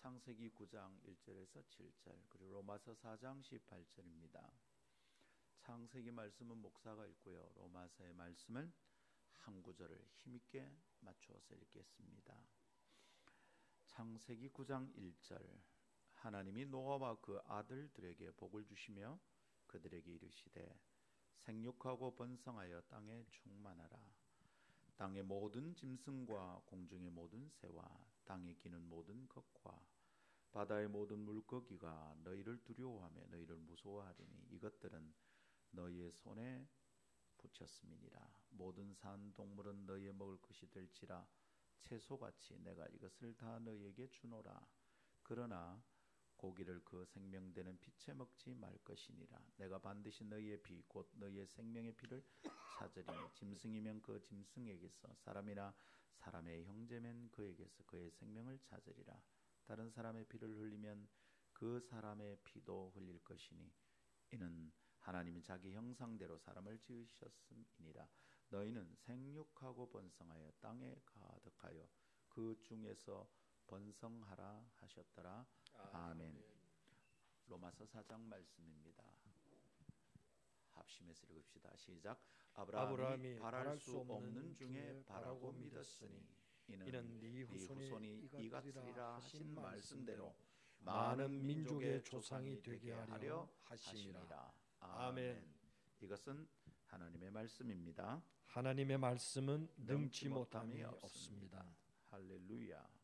창세기 9장 1절에서 7절 그리고 로마서 4장 18절입니다. 창세기 말씀은 목사가 읽고요. 로마서의 말씀은 한 구절을 힘있게 맞추어서 읽겠습니다. 창세기 9장 1절 하나님이 노아와 그 아들들에게 복을 주시며 그들에게 이르시되 생육하고 번성하여 땅에 충만하라. 땅의 모든 짐승과 공중의 모든 새와 땅에 기는 모든 것과 바다의 모든 물고기가 너희를 두려워하며 너희를 무서워하리니 이것들은 너희의 손에 붙였음이니라. 모든 산 동물은 너희의 먹을 것이 될지라 채소같이 내가 이것을 다 너희에게 주노라. 그러나 고기를 그 생명되는 피채 먹지 말 것이니라. 내가 반드시 너희의 피 곧 너희의 생명의 피를 찾으리니 짐승이면 그 짐승에게서 사람이나 사람의 형제면 그에게서 그의 생명을 찾으리라. 다른 사람의 피를 흘리면 그 사람의 피도 흘릴 것이니 이는 하나님이 자기 형상대로 사람을 지으셨음이니라. 너희는 생육하고 번성하여 땅에 가득하여 그 중에서 번성하라 하셨더라. 아멘. 로마서 4장 말씀입니다. 합심해서 읽읍시다. 시작. 아브라함이 바랄 수 없는 중에 바라고 믿었으니 이는 네 후손이 이같으리라 하신 말씀대로 많은 민족의 조상이 되게 하려 하심이라. 아멘. 이것은 하나님의 말씀입니다. 하나님의 말씀은 능치 못함이 없습니다. 할렐루야.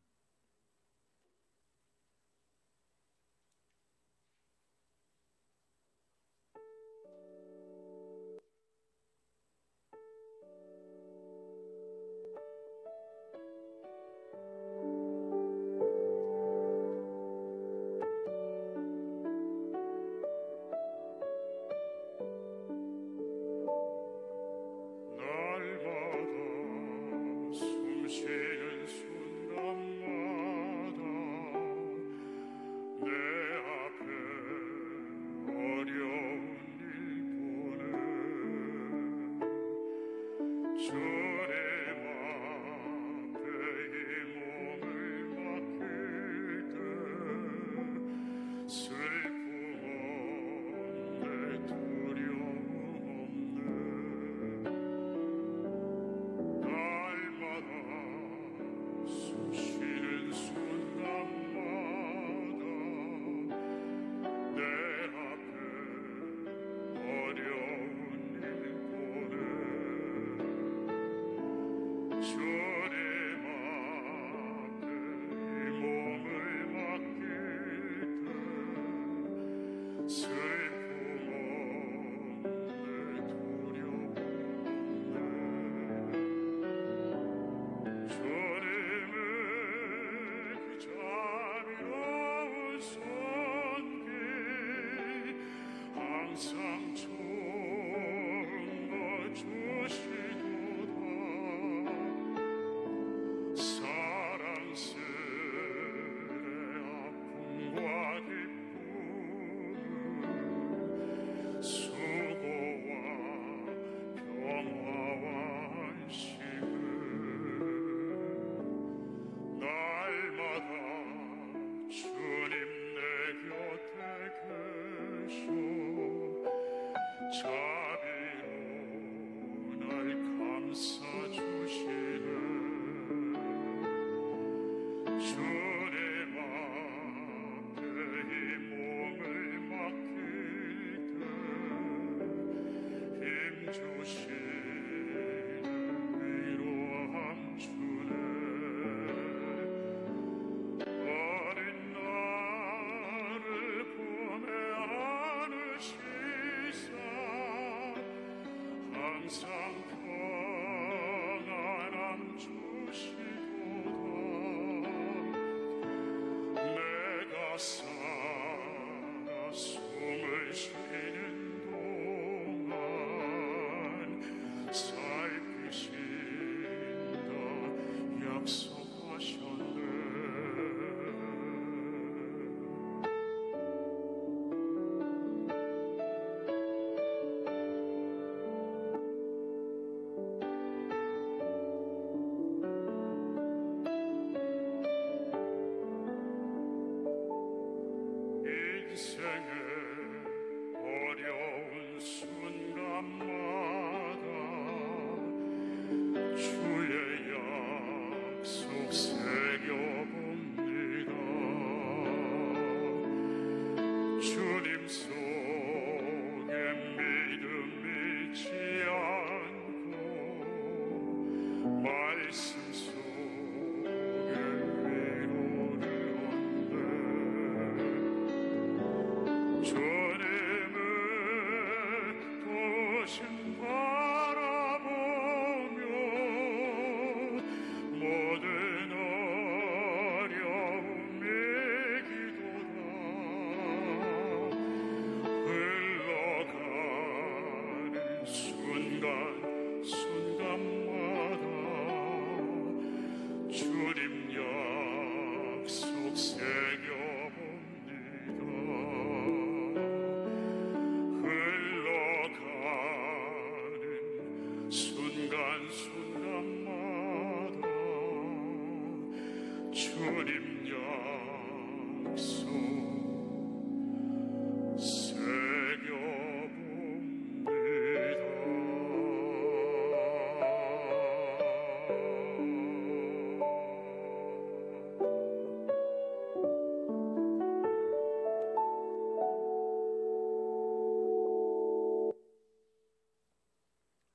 주님 약속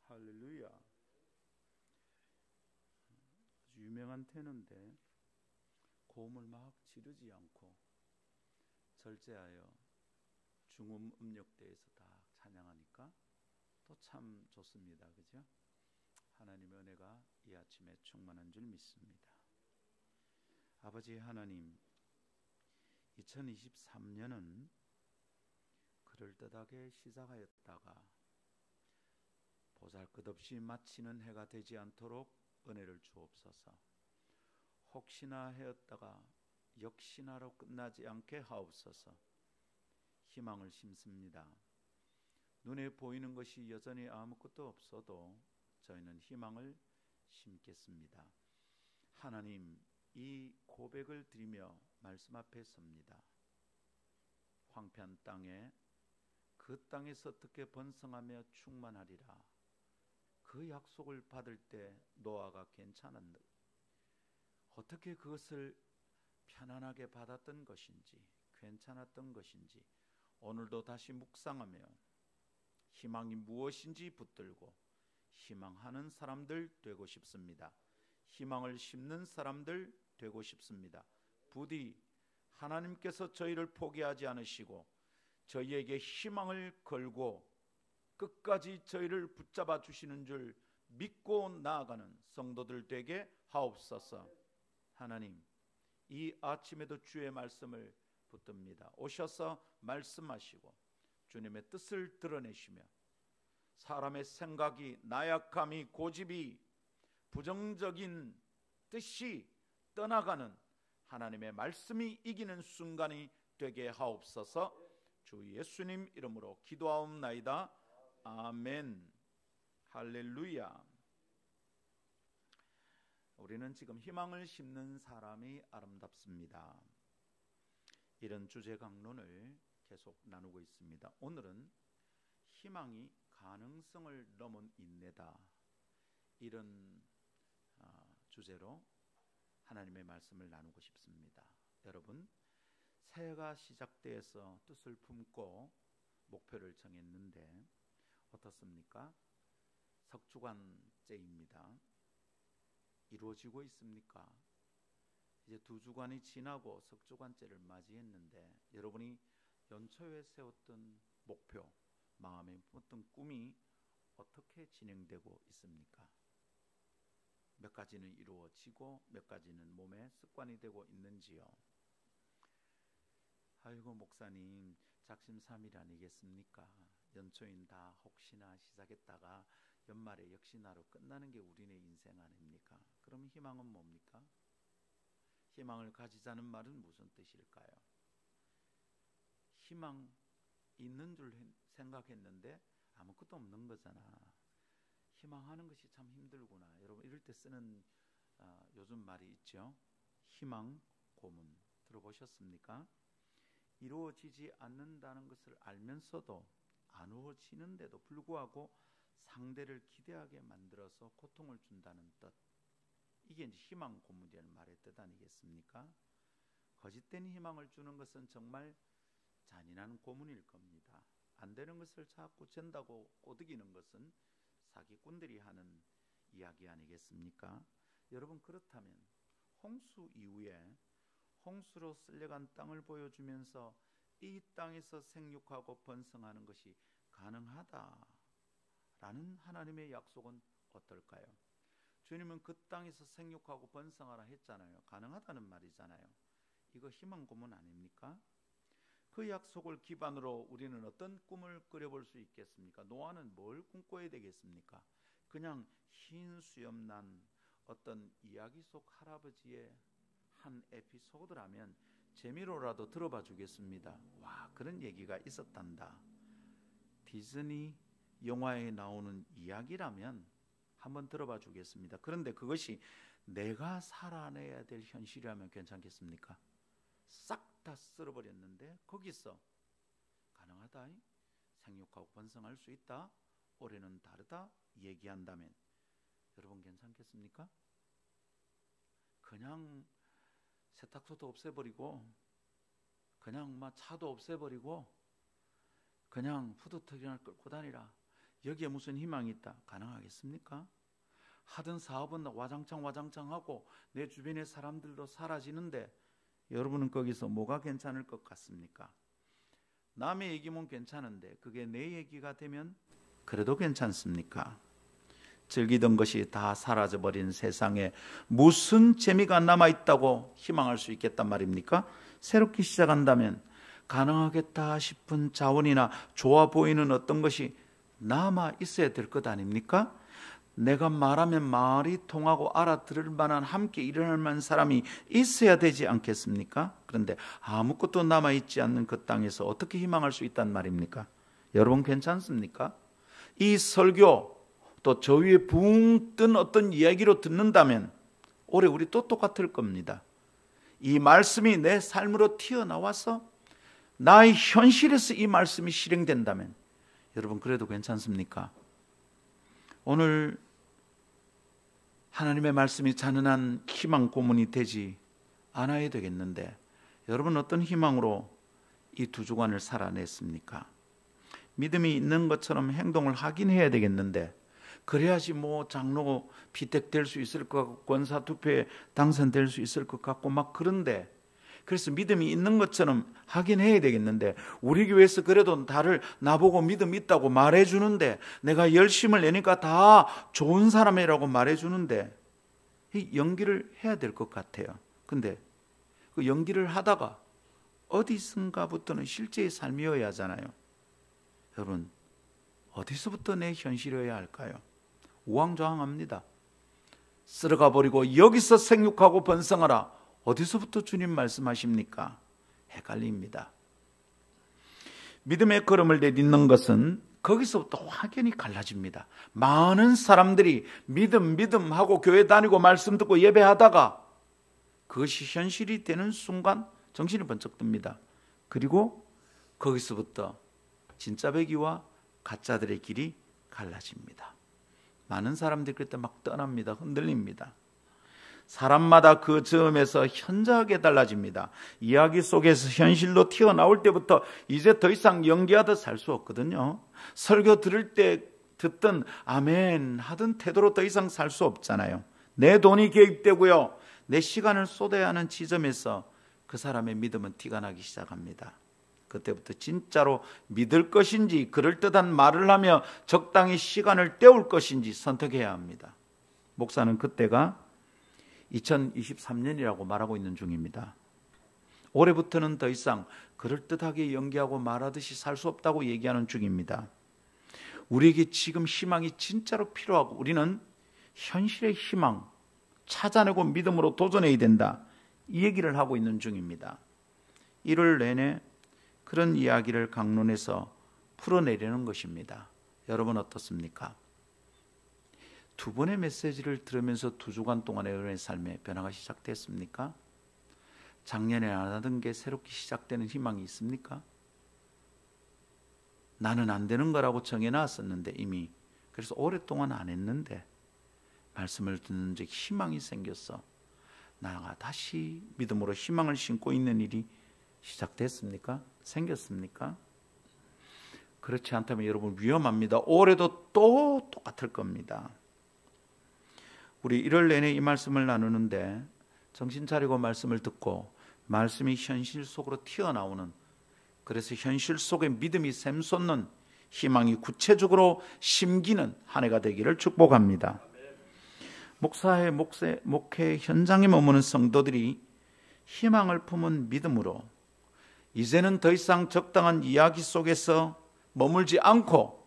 할렐루야. 아주 유명한 테너인데 고음을 막 지르지 않고 절제하여 중음 음역대에서 다 찬양하니까 또 참 좋습니다. 그죠? 하나님의 은혜가 이 아침에 충만한 줄 믿습니다. 아버지 하나님, 2023년은 그럴듯하게 시작하였다가 보잘것없이 마치는 해가 되지 않도록 은혜를 주옵소서. 혹시나 하였다가 역시나로 끝나지 않게 하옵소서. 희망을 심습니다. 눈에 보이는 것이 여전히 아무것도 없어도 저희는 희망을 심겠습니다. 하나님, 이 고백을 드리며 말씀 앞에 섭니다. 황폐한 땅에 그 땅에서 어떻게 번성하며 충만하리라. 그 약속을 받을 때 노아가 괜찮았는데 어떻게 그것을 편안하게 받았던 것인지, 괜찮았던 것인지 오늘도 다시 묵상하며 희망이 무엇인지 붙들고 희망하는 사람들 되고 싶습니다. 희망을 심는 사람들 되고 싶습니다. 부디 하나님께서 저희를 포기하지 않으시고 저희에게 희망을 걸고 끝까지 저희를 붙잡아 주시는 줄 믿고 나아가는 성도들 되게 하옵소서. 하나님, 이 아침에도 주의 말씀을 붙듭니다. 오셔서 말씀하시고 주님의 뜻을 드러내시며 사람의 생각이, 나약함이, 고집이, 부정적인 뜻이 떠나가는 하나님의 말씀이 이기는 순간이 되게 하옵소서. 주 예수님 이름으로 기도하옵나이다. 아멘. 할렐루야. 우리는 지금 희망을 심는 사람이 아름답습니다. 이런 주제 강론을 계속 나누고 있습니다. 오늘은 희망이 가능성을 넘은 인내다. 이런 주제로 하나님의 말씀을 나누고 싶습니다. 여러분, 새해가 시작돼서 뜻을 품고 목표를 정했는데 어떻습니까? 석주간째입니다. 이루어지고 있습니까? 이제 2주간이 지나고 석주간째를 맞이했는데 여러분이 연초에 세웠던 목표, 마음에 품었던 꿈이 어떻게 진행되고 있습니까? 몇 가지는 이루어지고 몇 가지는 몸에 습관이 되고 있는지요? 아이고 목사님, 작심삼일 아니겠습니까? 연초인 다 혹시나 시작했다가 연말에 역시나로 끝나는 게 우리네 인생 아닙니까? 그럼 희망은 뭡니까? 희망을 가지자는 말은 무슨 뜻일까요? 희망 있는 줄 생각했는데 아무것도 없는 거잖아. 희망하는 것이 참 힘들구나. 여러분, 이럴 때 쓰는 요즘 말이 있죠. 희망 고문 들어보셨습니까? 이루어지지 않는다는 것을 알면서도 안 이루어지는데도 불구하고 상대를 기대하게 만들어서 고통을 준다는 뜻. 이게 이제 희망 고문이라는 말의 뜻 아니겠습니까? 거짓된 희망을 주는 것은 정말 잔인한 고문일 겁니다. 안 되는 것을 자꾸 전다고 꼬드기는 것은 사기꾼들이 하는 이야기 아니겠습니까? 여러분, 그렇다면 홍수 이후에 홍수로 쓸려간 땅을 보여주면서 이 땅에서 생육하고 번성하는 것이 가능하다라는 하나님의 약속은 어떨까요? 주님은 그 땅에서 생육하고 번성하라 했잖아요. 가능하다는 말이잖아요. 이거 희망 고문 아닙니까? 그 약속을 기반으로 우리는 어떤 꿈을 그려볼 수 있겠습니까? 노아는 뭘 꿈꿔야 되겠습니까? 그냥 흰 수염 난 어떤 이야기 속 할아버지의 한 에피소드라면 재미로라도 들어봐 주겠습니다. 와, 그런 얘기가 있었단다. 디즈니 영화에 나오는 이야기라면 한번 들어봐 주겠습니다. 그런데 그것이 내가 살아내야 될 현실이라면 괜찮겠습니까? 싹 다 쓸어버렸는데 거기서 가능하다, 생육하고 번성할 수 있다, 올해는 다르다 얘기한다면 여러분 괜찮겠습니까? 그냥 세탁소도 없애버리고 그냥 막 차도 없애버리고 그냥 푸드트럭이나 끌고 다니라, 여기에 무슨 희망이 있다, 가능하겠습니까? 하던 사업은 와장창 하고 내 주변의 사람들도 사라지는데 여러분은 거기서 뭐가 괜찮을 것 같습니까? 남의 얘기면 괜찮은데 그게 내 얘기가 되면 그래도 괜찮습니까? 즐기던 것이 다 사라져버린 세상에 무슨 재미가 남아있다고 희망할 수 있겠단 말입니까? 새롭게 시작한다면 가능하겠다 싶은 자원이나 좋아 보이는 어떤 것이 남아 있어야 될 것 아닙니까? 내가 말하면 말이 통하고 알아들을 만한, 함께 일어날 만한 사람이 있어야 되지 않겠습니까? 그런데 아무것도 남아있지 않는 그 땅에서 어떻게 희망할 수 있단 말입니까? 여러분 괜찮습니까? 이 설교 또 저 위에 붕 뜬 어떤 이야기로 듣는다면 올해 우리 또 똑같을 겁니다. 이 말씀이 내 삶으로 튀어나와서 나의 현실에서 이 말씀이 실행된다면 여러분 그래도 괜찮습니까? 오늘 하나님의 말씀이 잔인한 희망 고문이 되지 않아야 되겠는데 여러분 어떤 희망으로 이 두 주간을 살아냈습니까? 믿음이 있는 것처럼 행동을 하긴 해야 되겠는데 그래야지 뭐 장로 피택될 수 있을 것 같고 권사 투표에 당선될 수 있을 것 같고 막 그런데, 그래서 믿음이 있는 것처럼 하긴 해야 되겠는데 우리 교회에서 그래도 다를 나보고 믿음 있다고 말해주는데 내가 열심을 내니까 다 좋은 사람이라고 말해주는데 이 연기를 해야 될 것 같아요. 근데 그 연기를 하다가 어디선가부터는 실제의 삶이어야 하잖아요. 여러분 어디서부터 내 현실이어야 할까요? 우왕좌왕합니다. 쓸어가 버리고 여기서 생육하고 번성하라, 어디서부터 주님 말씀하십니까? 헷갈립니다. 믿음의 걸음을 내딛는 것은 거기서부터 확연히 갈라집니다. 많은 사람들이 믿음 하고 교회 다니고 말씀 듣고 예배하다가 그것이 현실이 되는 순간 정신이 번쩍 듭니다. 그리고 거기서부터 진짜 배기와 가짜들의 길이 갈라집니다. 많은 사람들이 그때 막 떠납니다. 흔들립니다. 사람마다 그 즈음에서 현저하게 달라집니다. 이야기 속에서 현실로 튀어나올 때부터 이제 더 이상 연기하듯 살 수 없거든요. 설교 들을 때 듣던 아멘 하던 태도로 더 이상 살 수 없잖아요. 내 돈이 개입되고요, 내 시간을 쏟아야 하는 지점에서 그 사람의 믿음은 티가 나기 시작합니다. 그때부터 진짜로 믿을 것인지 그럴듯한 말을 하며 적당히 시간을 때울 것인지 선택해야 합니다. 목사는 그때가 2023년이라고 말하고 있는 중입니다. 올해부터는 더 이상 그럴듯하게 연기하고 말하듯이 살 수 없다고 얘기하는 중입니다. 우리에게 지금 희망이 진짜로 필요하고 우리는 현실의 희망 찾아내고 믿음으로 도전해야 된다, 이 얘기를 하고 있는 중입니다. 1월 내내 그런 이야기를 강론에서 풀어내려는 것입니다. 여러분 어떻습니까? 두 번의 메시지를 들으면서 두 주간 동안의 여러분의 삶에 변화가 시작됐습니까? 작년에 안 하던 게 새롭게 시작되는 희망이 있습니까? 나는 안 되는 거라고 정해놨었는데 이미, 그래서 오랫동안 안 했는데 말씀을 듣는 즉 희망이 생겼어. 나가 다시 믿음으로 희망을 심고 있는 일이 시작됐습니까? 생겼습니까? 그렇지 않다면 여러분 위험합니다. 올해도 또 똑같을 겁니다. 우리 1월 내내 이 말씀을 나누는데 정신 차리고 말씀을 듣고 말씀이 현실 속으로 튀어나오는, 그래서 현실 속에 믿음이 샘솟는, 희망이 구체적으로 심기는 한 해가 되기를 축복합니다. 목사의 목회 현장에 머무는 성도들이 희망을 품은 믿음으로 이제는 더 이상 적당한 이야기 속에서 머물지 않고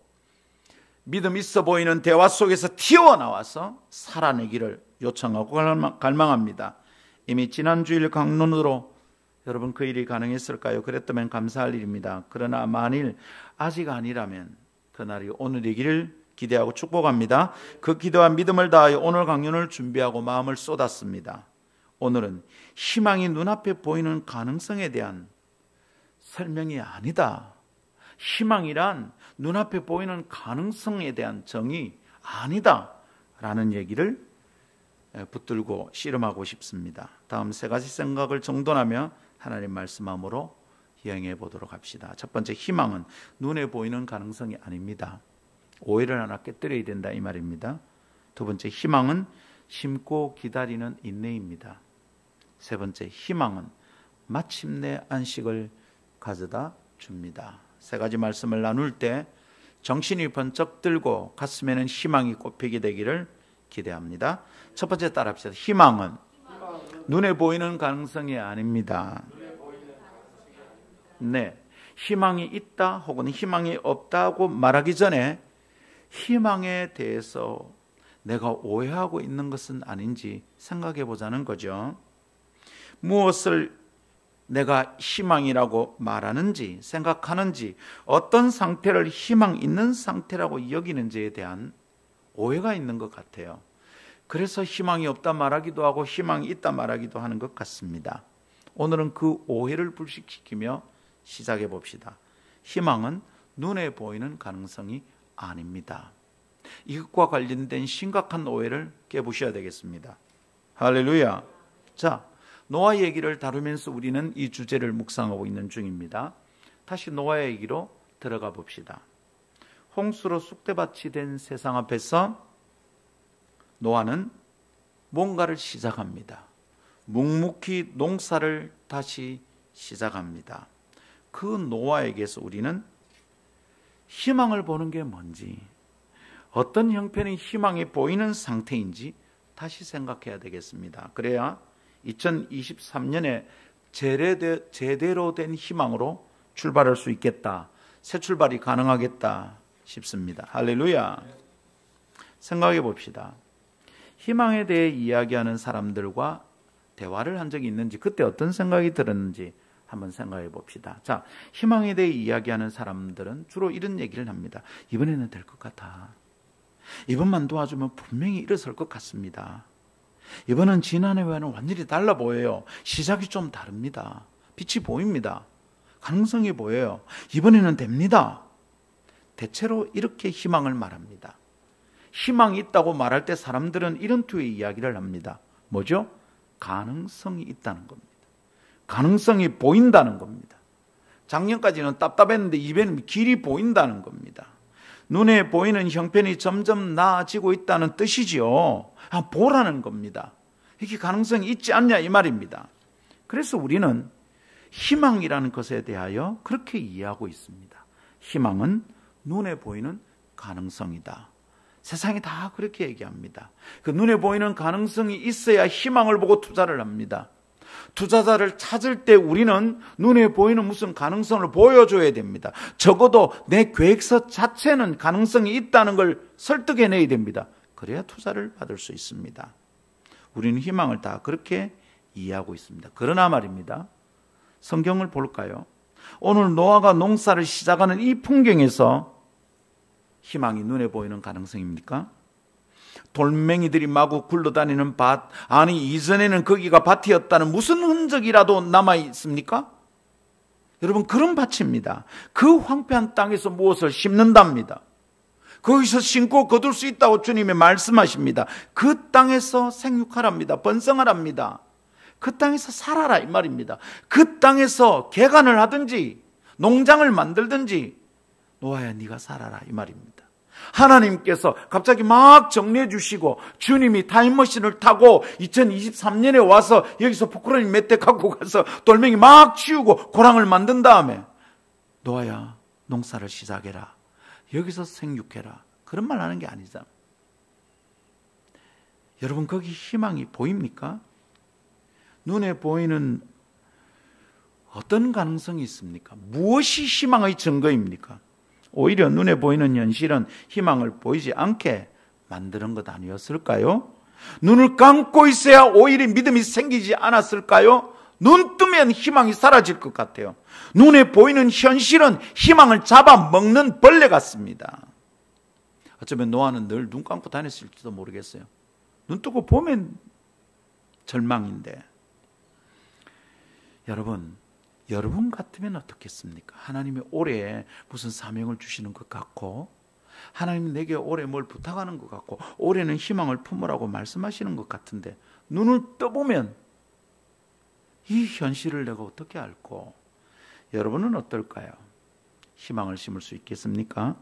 믿음 있어 보이는 대화 속에서 튀어나와서 살아내기를 요청하고 갈망합니다. 이미 지난 주일 강론으로 여러분 그 일이 가능했을까요? 그랬다면 감사할 일입니다. 그러나 만일 아직 아니라면 그날이 오늘이기를 기대하고 축복합니다. 그 기도와 믿음을 다하여 오늘 강연을 준비하고 마음을 쏟았습니다. 오늘은 희망이 눈앞에 보이는 가능성에 대한 설명이 아니다. 희망이란 눈앞에 보이는 가능성에 대한 정의 아니다 라는 얘기를 붙들고 씨름하고 싶습니다. 다음 세 가지 생각을 정돈하며 하나님 말씀함으로 이행해 보도록 합시다. 첫 번째, 희망은 눈에 보이는 가능성이 아닙니다. 오해를 하나 깨뜨려야 된다 이 말입니다. 두 번째, 희망은 심고 기다리는 인내입니다. 세 번째, 희망은 마침내 안식을 가져다 줍니다. 세 가지 말씀을 나눌 때 정신이 번쩍 들고 가슴에는 희망이 꼽히게 되기를 기대합니다. 첫 번째 따라합시다. 희망은 눈에 보이는 가능성이 아닙니다. 네, 희망이 있다 혹은 희망이 없다고 말하기 전에 희망에 대해서 내가 오해하고 있는 것은 아닌지 생각해 보자는 거죠. 무엇을 내가 희망이라고 말하는지 생각하는지, 어떤 상태를 희망 있는 상태라고 여기는지에 대한 오해가 있는 것 같아요. 그래서 희망이 없다 말하기도 하고 희망이 있다 말하기도 하는 것 같습니다. 오늘은 그 오해를 불식시키며 시작해 봅시다. 희망은 눈에 보이는 가능성이 아닙니다. 이것과 관련된 심각한 오해를 깨부셔야 되겠습니다. 할렐루야. 자, 노아 얘기를 다루면서 우리는 이 주제를 묵상하고 있는 중입니다. 다시 노아 얘기로 들어가 봅시다. 홍수로 쑥대밭이 된 세상 앞에서 노아는 뭔가를 시작합니다. 묵묵히 농사를 다시 시작합니다. 그 노아에게서 우리는 희망을 보는 게 뭔지, 어떤 형편의 희망이 보이는 상태인지 다시 생각해야 되겠습니다. 그래야 2023년에 제대로 된 희망으로 출발할 수 있겠다, 새 출발이 가능하겠다 싶습니다. 할렐루야. 생각해 봅시다. 희망에 대해 이야기하는 사람들과 대화를 한 적이 있는지, 그때 어떤 생각이 들었는지 한번 생각해 봅시다. 자, 희망에 대해 이야기하는 사람들은 주로 이런 얘기를 합니다. 이번에는 될 것 같아. 이번만 도와주면 분명히 일어설 것 같습니다. 이번은 지난해와는 완전히 달라 보여요. 시작이 좀 다릅니다. 빛이 보입니다. 가능성이 보여요. 이번에는 됩니다. 대체로 이렇게 희망을 말합니다. 희망이 있다고 말할 때 사람들은 이런 투의 이야기를 합니다. 뭐죠? 가능성이 있다는 겁니다. 가능성이 보인다는 겁니다. 작년까지는 답답했는데 이번에는 길이 보인다는 겁니다. 눈에 보이는 형편이 점점 나아지고 있다는 뜻이지요. 보라는 겁니다. 이게 가능성이 있지 않냐 이 말입니다. 그래서 우리는 희망이라는 것에 대하여 그렇게 이해하고 있습니다. 희망은 눈에 보이는 가능성이다. 세상이 다 그렇게 얘기합니다. 그 눈에 보이는 가능성이 있어야 희망을 보고 투자를 합니다. 투자자를 찾을 때 우리는 눈에 보이는 무슨 가능성을 보여줘야 됩니다. 적어도 내 계획서 자체는 가능성이 있다는 걸 설득해내야 됩니다. 그래야 투자를 받을 수 있습니다. 우리는 희망을 다 그렇게 이해하고 있습니다. 그러나 말입니다. 성경을 볼까요? 오늘 노아가 농사를 시작하는 이 풍경에서 희망이 눈에 보이는 가능성입니까? 돌멩이들이 마구 굴러다니는 밭, 아니 이전에는 거기가 밭이었다는 무슨 흔적이라도 남아있습니까? 여러분, 그런 밭입니다. 그 황폐한 땅에서 무엇을 심는답니다. 거기서 심고 거둘 수 있다고 주님이 말씀하십니다. 그 땅에서 생육하랍니다. 번성하랍니다. 그 땅에서 살아라 이 말입니다. 그 땅에서 개간을 하든지 농장을 만들든지 노아야 네가 살아라 이 말입니다. 하나님께서 갑자기 막 정리해 주시고 주님이 타임머신을 타고 2023년에 와서 여기서 포크레인 몇 대 갖고 가서 돌멩이 막 치우고 고랑을 만든 다음에 노아야 농사를 시작해라. 여기서 생육해라. 그런 말 하는 게 아니잖아. 여러분 거기 희망이 보입니까? 눈에 보이는 어떤 가능성이 있습니까? 무엇이 희망의 증거입니까? 오히려 눈에 보이는 현실은 희망을 보이지 않게 만드는 것 아니었을까요? 눈을 감고 있어야 오히려 믿음이 생기지 않았을까요? 눈 뜨면 희망이 사라질 것 같아요. 눈에 보이는 현실은 희망을 잡아먹는 벌레 같습니다. 어쩌면 노아는 늘 눈 감고 다녔을지도 모르겠어요. 눈 뜨고 보면 절망인데. 여러분 같으면 어떻겠습니까? 하나님이 올해 무슨 사명을 주시는 것 같고, 하나님이 내게 올해 뭘 부탁하는 것 같고, 올해는 희망을 품으라고 말씀하시는 것 같은데, 눈을 떠보면 이 현실을 내가 어떻게 알고, 여러분은 어떨까요? 희망을 심을 수 있겠습니까?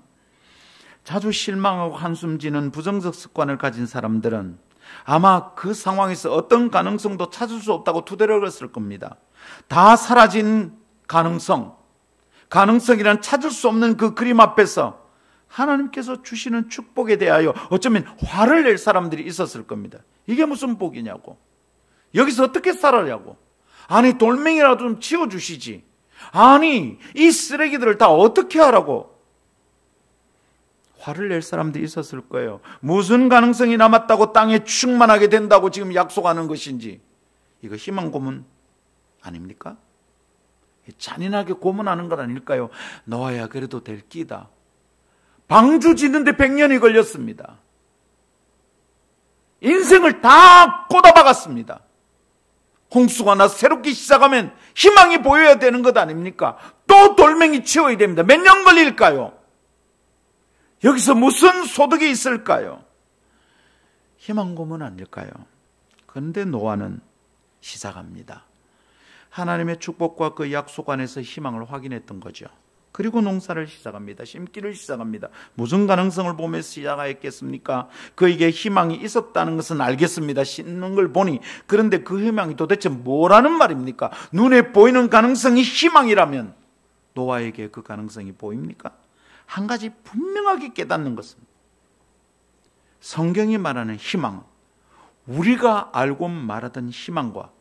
자주 실망하고 한숨 지는 부정적 습관을 가진 사람들은 아마 그 상황에서 어떤 가능성도 찾을 수 없다고 투덜거렸을 겁니다. 다 사라진 가능성이란 찾을 수 없는 그 그림 앞에서 하나님께서 주시는 축복에 대하여 어쩌면 화를 낼 사람들이 있었을 겁니다. 이게 무슨 복이냐고. 여기서 어떻게 살아냐고. 아니 돌멩이라도 좀 치워주시지. 아니 이 쓰레기들을 다 어떻게 하라고. 화를 낼 사람들이 있었을 거예요. 무슨 가능성이 남았다고 땅에 충만하게 된다고 지금 약속하는 것인지. 이거 희망 고문 아닙니까? 잔인하게 고문하는 것 아닐까요? 노아야 그래도 될 끼다. 방주 짓는데 100년이 걸렸습니다. 인생을 다 꽂아박았습니다. 홍수가 나 새롭게 시작하면 희망이 보여야 되는 것 아닙니까? 또 돌멩이 치워야 됩니다. 몇 년 걸릴까요? 여기서 무슨 소득이 있을까요? 희망 고문 아닐까요? 그런데 노아는 시작합니다. 하나님의 축복과 그 약속 안에서 희망을 확인했던 거죠. 그리고 농사를 시작합니다. 심기를 시작합니다. 무슨 가능성을 보며 시작하였겠습니까? 그에게 희망이 있었다는 것은 알겠습니다. 심는 걸 보니. 그런데 그 희망이 도대체 뭐라는 말입니까? 눈에 보이는 가능성이 희망이라면 노아에게 그 가능성이 보입니까? 한 가지 분명하게 깨닫는 것은 성경이 말하는 희망, 우리가 알고 말하던 희망과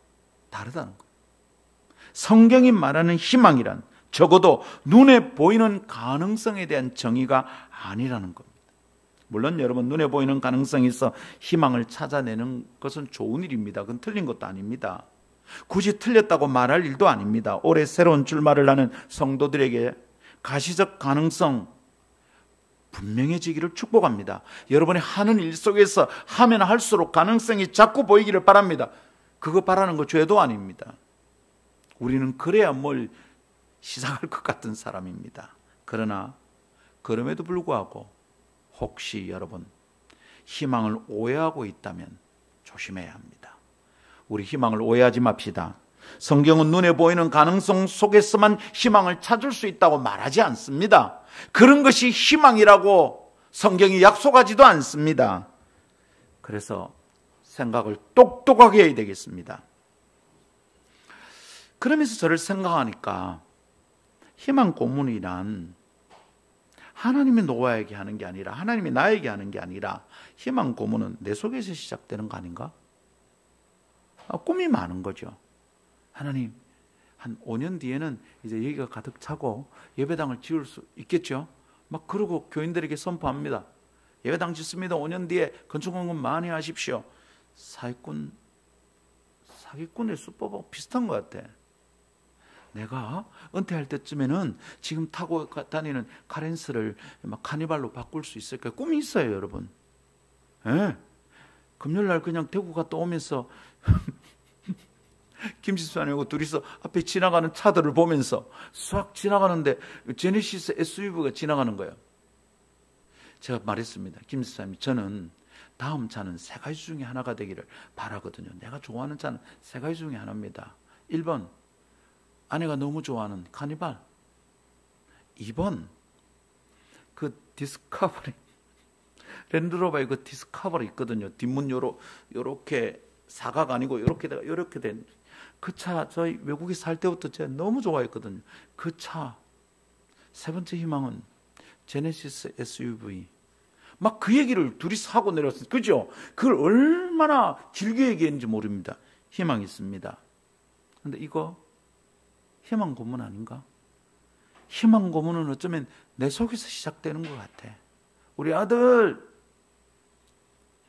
다르다는 거예요. 성경이 말하는 희망이란 적어도 눈에 보이는 가능성에 대한 정의가 아니라는 겁니다. 물론 여러분 눈에 보이는 가능성이 있어 희망을 찾아내는 것은 좋은 일입니다. 그건 틀린 것도 아닙니다. 굳이 틀렸다고 말할 일도 아닙니다. 올해 새로운 출마를 하는 성도들에게 가시적 가능성 분명해지기를 축복합니다. 여러분이 하는 일 속에서 하면 할수록 가능성이 자꾸 보이기를 바랍니다. 그거 바라는 거 죄도 아닙니다. 우리는 그래야 뭘 시작할 것 같은 사람입니다. 그러나 그럼에도 불구하고 혹시 여러분 희망을 오해하고 있다면 조심해야 합니다. 우리 희망을 오해하지 맙시다. 성경은 눈에 보이는 가능성 속에서만 희망을 찾을 수 있다고 말하지 않습니다. 그런 것이 희망이라고 성경이 약속하지도 않습니다. 그래서 생각을 똑똑하게 해야 되겠습니다. 그러면서 저를 생각하니까 희망 고문이란 하나님이 노아에게 하는 게 아니라 하나님이 나에게 하는 게 아니라 희망 고문은 내 속에서 시작되는 거 아닌가? 꿈이 많은 거죠. 하나님 한 5년 뒤에는 이제 여기가 가득 차고 예배당을 지을 수 있겠죠. 막 그러고 교인들에게 선포합니다. 예배당 짓습니다. 5년 뒤에 건축원금 많이 하십시오. 사기꾼의 수법하고 비슷한 것 같아. 내가 은퇴할 때쯤에는 지금 타고 다니는 카렌스를 막 카니발로 바꿀 수 있을까요? 꿈이 있어요, 여러분. 예. 금요일날 그냥 대구 갔다 오면서 김지수하고 둘이서 앞에 지나가는 차들을 보면서 싹 지나가는데 제네시스 SUV가 지나가는 거예요. 제가 말했습니다. 김지수님, 저는 다음 차는 세 가지 중에 하나가 되기를 바라거든요. 내가 좋아하는 차는 세 가지 중에 하나입니다. 1번, 아내가 너무 좋아하는 카니발. 2번 그 디스커버리 랜드로버의 그 디스커버리 있거든요. 뒷문 요렇게 사각 아니고 요렇게 된 그 차 저희 외국에 살 때부터 제가 너무 좋아했거든요. 그 차 세 번째 희망은 제네시스 SUV. 막 그 얘기를 둘이 사고 내렸어요. 그죠? 그걸 얼마나 길게 얘기했는지 모릅니다. 희망이 있습니다. 근데 이거 희망 고문 아닌가? 희망 고문은 어쩌면 내 속에서 시작되는 것 같아. 우리 아들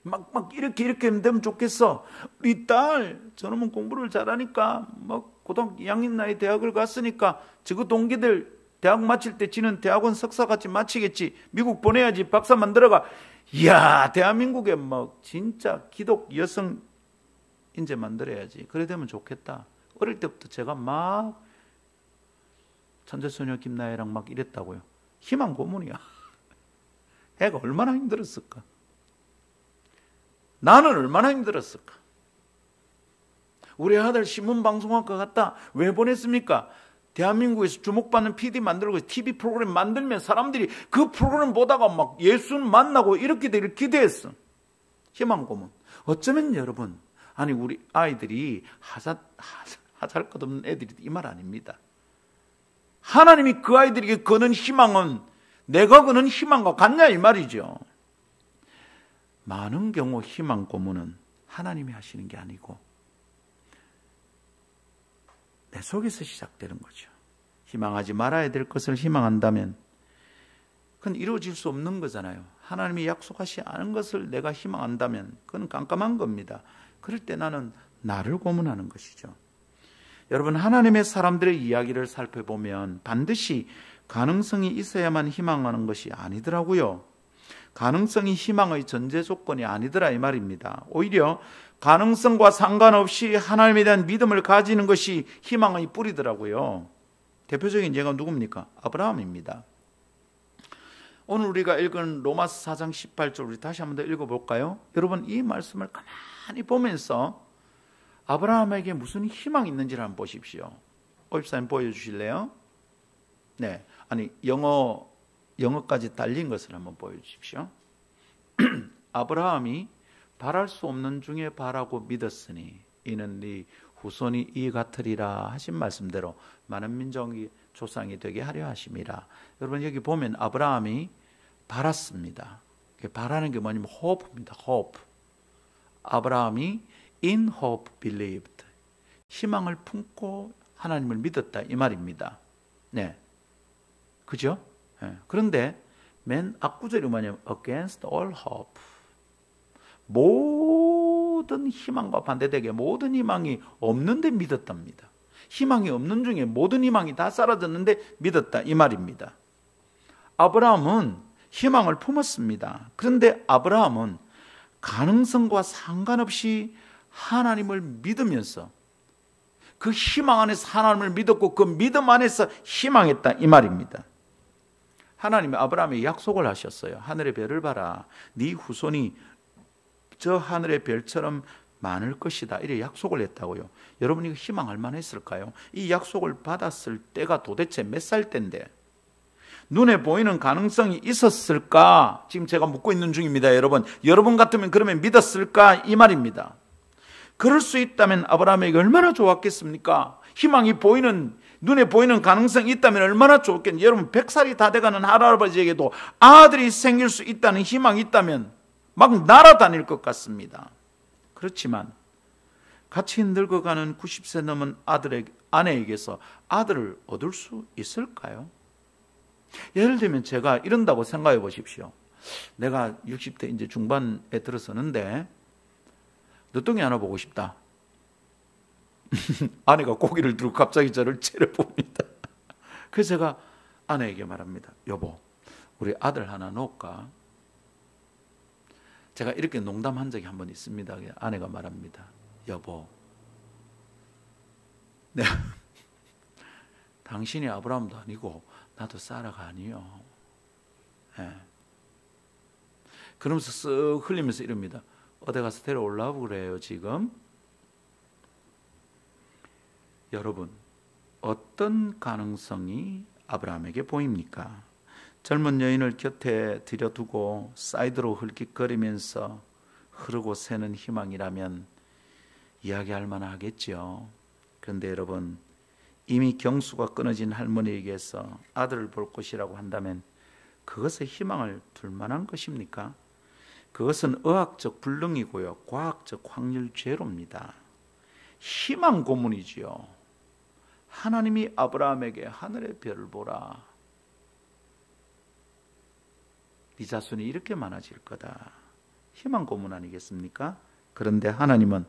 막 이렇게 되면 좋겠어. 우리 딸 저놈은 공부를 잘하니까 막 고등학교 2학년 나이 대학을 갔으니까 저거 동기들 대학 마칠 때 지는 대학원 석사같이 마치겠지. 미국 보내야지. 박사 만들어가. 이야, 대한민국에 막 진짜 기독 여성 인재 만들어야지. 그래 되면 좋겠다. 어릴 때부터 제가 막 천재소녀 김나혜랑 막 이랬다고요. 희망 고문이야. 애가 얼마나 힘들었을까? 나는 얼마나 힘들었을까? 우리 아들 신문방송학과 갔다. 왜 보냈습니까? 대한민국에서 주목받는 PD 만들고 TV 프로그램 만들면 사람들이 그 프로그램 보다가 막 예수 만나고 이렇게 되길 기대했어. 희망 고문. 어쩌면 여러분, 아니 우리 아이들이 하잘 것 없는 애들이 이 말 아닙니다. 하나님이 그 아이들에게 거는 희망은 내가 거는 희망과 같냐 이 말이죠. 많은 경우 희망 고문은 하나님이 하시는 게 아니고 내 속에서 시작되는 거죠. 희망하지 말아야 될 것을 희망한다면 그건 이루어질 수 없는 거잖아요. 하나님이 약속하지 않은 것을 내가 희망한다면 그건 깜깜한 겁니다. 그럴 때 나는 나를 고문하는 것이죠. 여러분, 하나님의 사람들의 이야기를 살펴보면 반드시 가능성이 있어야만 희망하는 것이 아니더라고요. 가능성이 희망의 전제 조건이 아니더라 이 말입니다. 오히려 가능성과 상관없이 하나님에 대한 믿음을 가지는 것이 희망의 뿌리더라고요. 대표적인 예가 누굽니까? 아브라함입니다. 오늘 우리가 읽은 로마서 4장 18절 우리 다시 한번 더 읽어볼까요? 여러분, 이 말씀을 가만히 보면서 아브라함에게 무슨 희망이 있는지를 한번 보십시오. 오입사님 보여주실래요? 네, 아니 영어까지 달린 것을 한번 보여주십시오. 아브라함이 바랄 수 없는 중에 바라고 믿었으니 이는 네 후손이 이 같으리라 하신 말씀대로 많은 민족이 조상이 되게 하려 하심이라. 여러분, 여기 보면 아브라함이 바랐습니다. 바라는 게 뭐냐면 hope입니다. hope. 아브라함이 in hope believed. 희망을 품고 하나님을 믿었다 이 말입니다. 네, 그죠? 네. 그런데 맨 앞구절이 뭐냐면 against all hope. 모든 희망과 반대되게 모든 희망이 없는데 믿었답니다. 희망이 없는 중에 모든 희망이 다 사라졌는데 믿었다 이 말입니다. 아브라함은 희망을 품었습니다. 그런데 아브라함은 가능성과 상관없이 하나님을 믿으면서 그 희망 안에서 하나님을 믿었고 그 믿음 안에서 희망했다 이 말입니다. 하나님이 아브라함에게 약속을 하셨어요. 하늘의 별을 봐라. 네 후손이 저 하늘의 별처럼 많을 것이다. 이렇게 약속을 했다고요. 여러분, 이거 희망할 만했을까요? 이 약속을 받았을 때가 도대체 몇 살 때인데 눈에 보이는 가능성이 있었을까? 지금 제가 묻고 있는 중입니다. 여러분 같으면 그러면 믿었을까? 이 말입니다. 그럴 수 있다면 아브라함에게 얼마나 좋았겠습니까? 희망이 보이는, 눈에 보이는 가능성이 있다면 얼마나 좋겠는지. 여러분, 100살이 다 돼가는 할아버지에게도 아들이 생길 수 있다는 희망이 있다면 막 날아다닐 것 같습니다. 그렇지만 같이 늙어가는 90세 넘은 아내에게서 아들을 얻을 수 있을까요? 예를 들면 제가 이런다고 생각해 보십시오. 내가 60대 이제 중반에 들어서는데 늦둥이 하나 보고 싶다. 아내가 고기를 들고 갑자기 저를 째려봅니다. 그래서 제가 아내에게 말합니다. 여보, 우리 아들 하나 놓을까? 제가 이렇게 농담한 적이 한 번 있습니다. 아내가 말합니다. 여보, 네, 당신이 아브라함도 아니고 나도 사라가 아니요. 네. 그러면서 쓱 흘리면서 이럽니다. 어디 가서 데려올라고 그래요 지금? 여러분, 어떤 가능성이 아브라함에게 보입니까? 젊은 여인을 곁에 들여두고 사이드로 헐깃거리면서 흐르고 새는 희망이라면 이야기할 만하겠죠. 그런데 여러분, 이미 경수가 끊어진 할머니에게서 아들을 볼 것이라고 한다면 그것에 희망을 둘 만한 것입니까? 그것은 의학적 불능이고요, 과학적 확률 제로입니다. 희망 고문이지요. 하나님이 아브라함에게 하늘의 별을 보라, 네 자손이 이렇게 많아질 거다. 희망 고문 아니겠습니까? 그런데 하나님은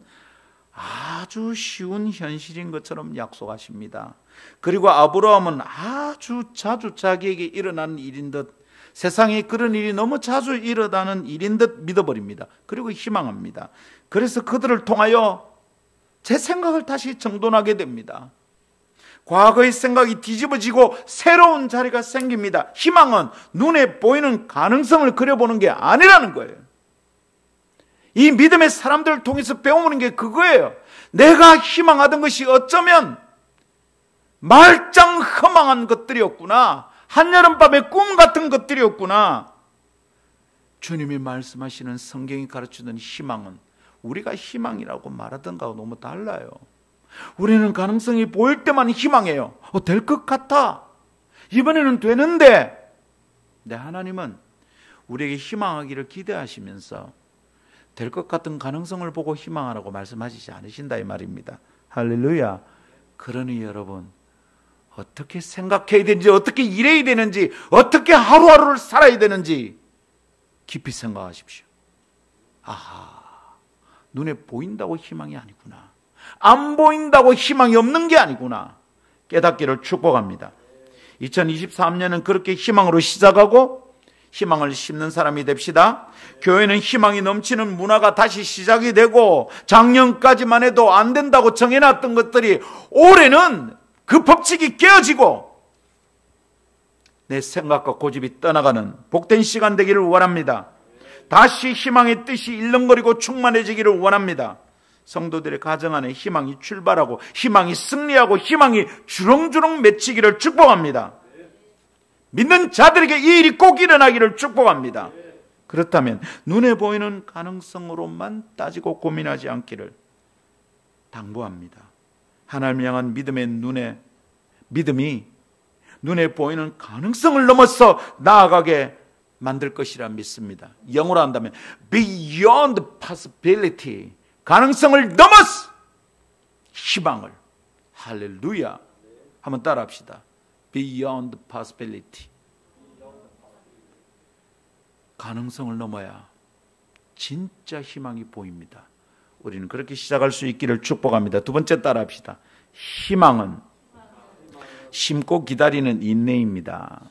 아주 쉬운 현실인 것처럼 약속하십니다. 그리고 아브라함은 아주 자주 자기에게 일어나는 일인 듯, 세상에 그런 일이 너무 자주 일어나는 일인 듯 믿어버립니다. 그리고 희망합니다. 그래서 그들을 통하여 제 생각을 다시 정돈하게 됩니다. 과거의 생각이 뒤집어지고 새로운 자리가 생깁니다. 희망은 눈에 보이는 가능성을 그려보는 게 아니라는 거예요. 이 믿음의 사람들을 통해서 배우는 게 그거예요. 내가 희망하던 것이 어쩌면 말짱 허망한 것들이었구나, 한여름밤의 꿈 같은 것들이었구나. 주님이 말씀하시는, 성경이 가르치는 희망은 우리가 희망이라고 말하던 거하고 너무 달라요. 우리는 가능성이 보일 때만 희망해요. 될 것 같아, 이번에는 되는데. 네, 하나님은 우리에게 희망하기를 기대하시면서 될 것 같은 가능성을 보고 희망하라고 말씀하시지 않으신다 이 말입니다. 할렐루야. 그러니 여러분, 어떻게 생각해야 되는지, 어떻게 일해야 되는지, 어떻게 하루하루를 살아야 되는지 깊이 생각하십시오. 아하, 눈에 보인다고 희망이 아니구나, 안 보인다고 희망이 없는 게 아니구나 깨닫기를 축복합니다. 2023년은 그렇게 희망으로 시작하고 희망을 심는 사람이 됩시다. 교회는 희망이 넘치는 문화가 다시 시작이 되고, 작년까지만 해도 안 된다고 정해놨던 것들이 올해는 그 법칙이 깨어지고 내 생각과 고집이 떠나가는 복된 시간 되기를 원합니다. 다시 희망의 뜻이 일렁거리고 충만해지기를 원합니다. 성도들의 가정 안에 희망이 출발하고 희망이 승리하고 희망이 주렁주렁 맺히기를 축복합니다. 믿는 자들에게 이 일이 꼭 일어나기를 축복합니다. 그렇다면 눈에 보이는 가능성으로만 따지고 고민하지 않기를 당부합니다. 하나님을 향한 믿음이 눈에 보이는 가능성을 넘어서 나아가게 만들 것이라 믿습니다. 영어로 한다면 beyond possibility, 가능성을 넘어서 희망을. 할렐루야. 한번 따라 합시다. Beyond possibility. 가능성을 넘어야 진짜 희망이 보입니다. 우리는 그렇게 시작할 수 있기를 축복합니다. 두 번째 따라 합시다. 희망은 심고 기다리는 인내입니다.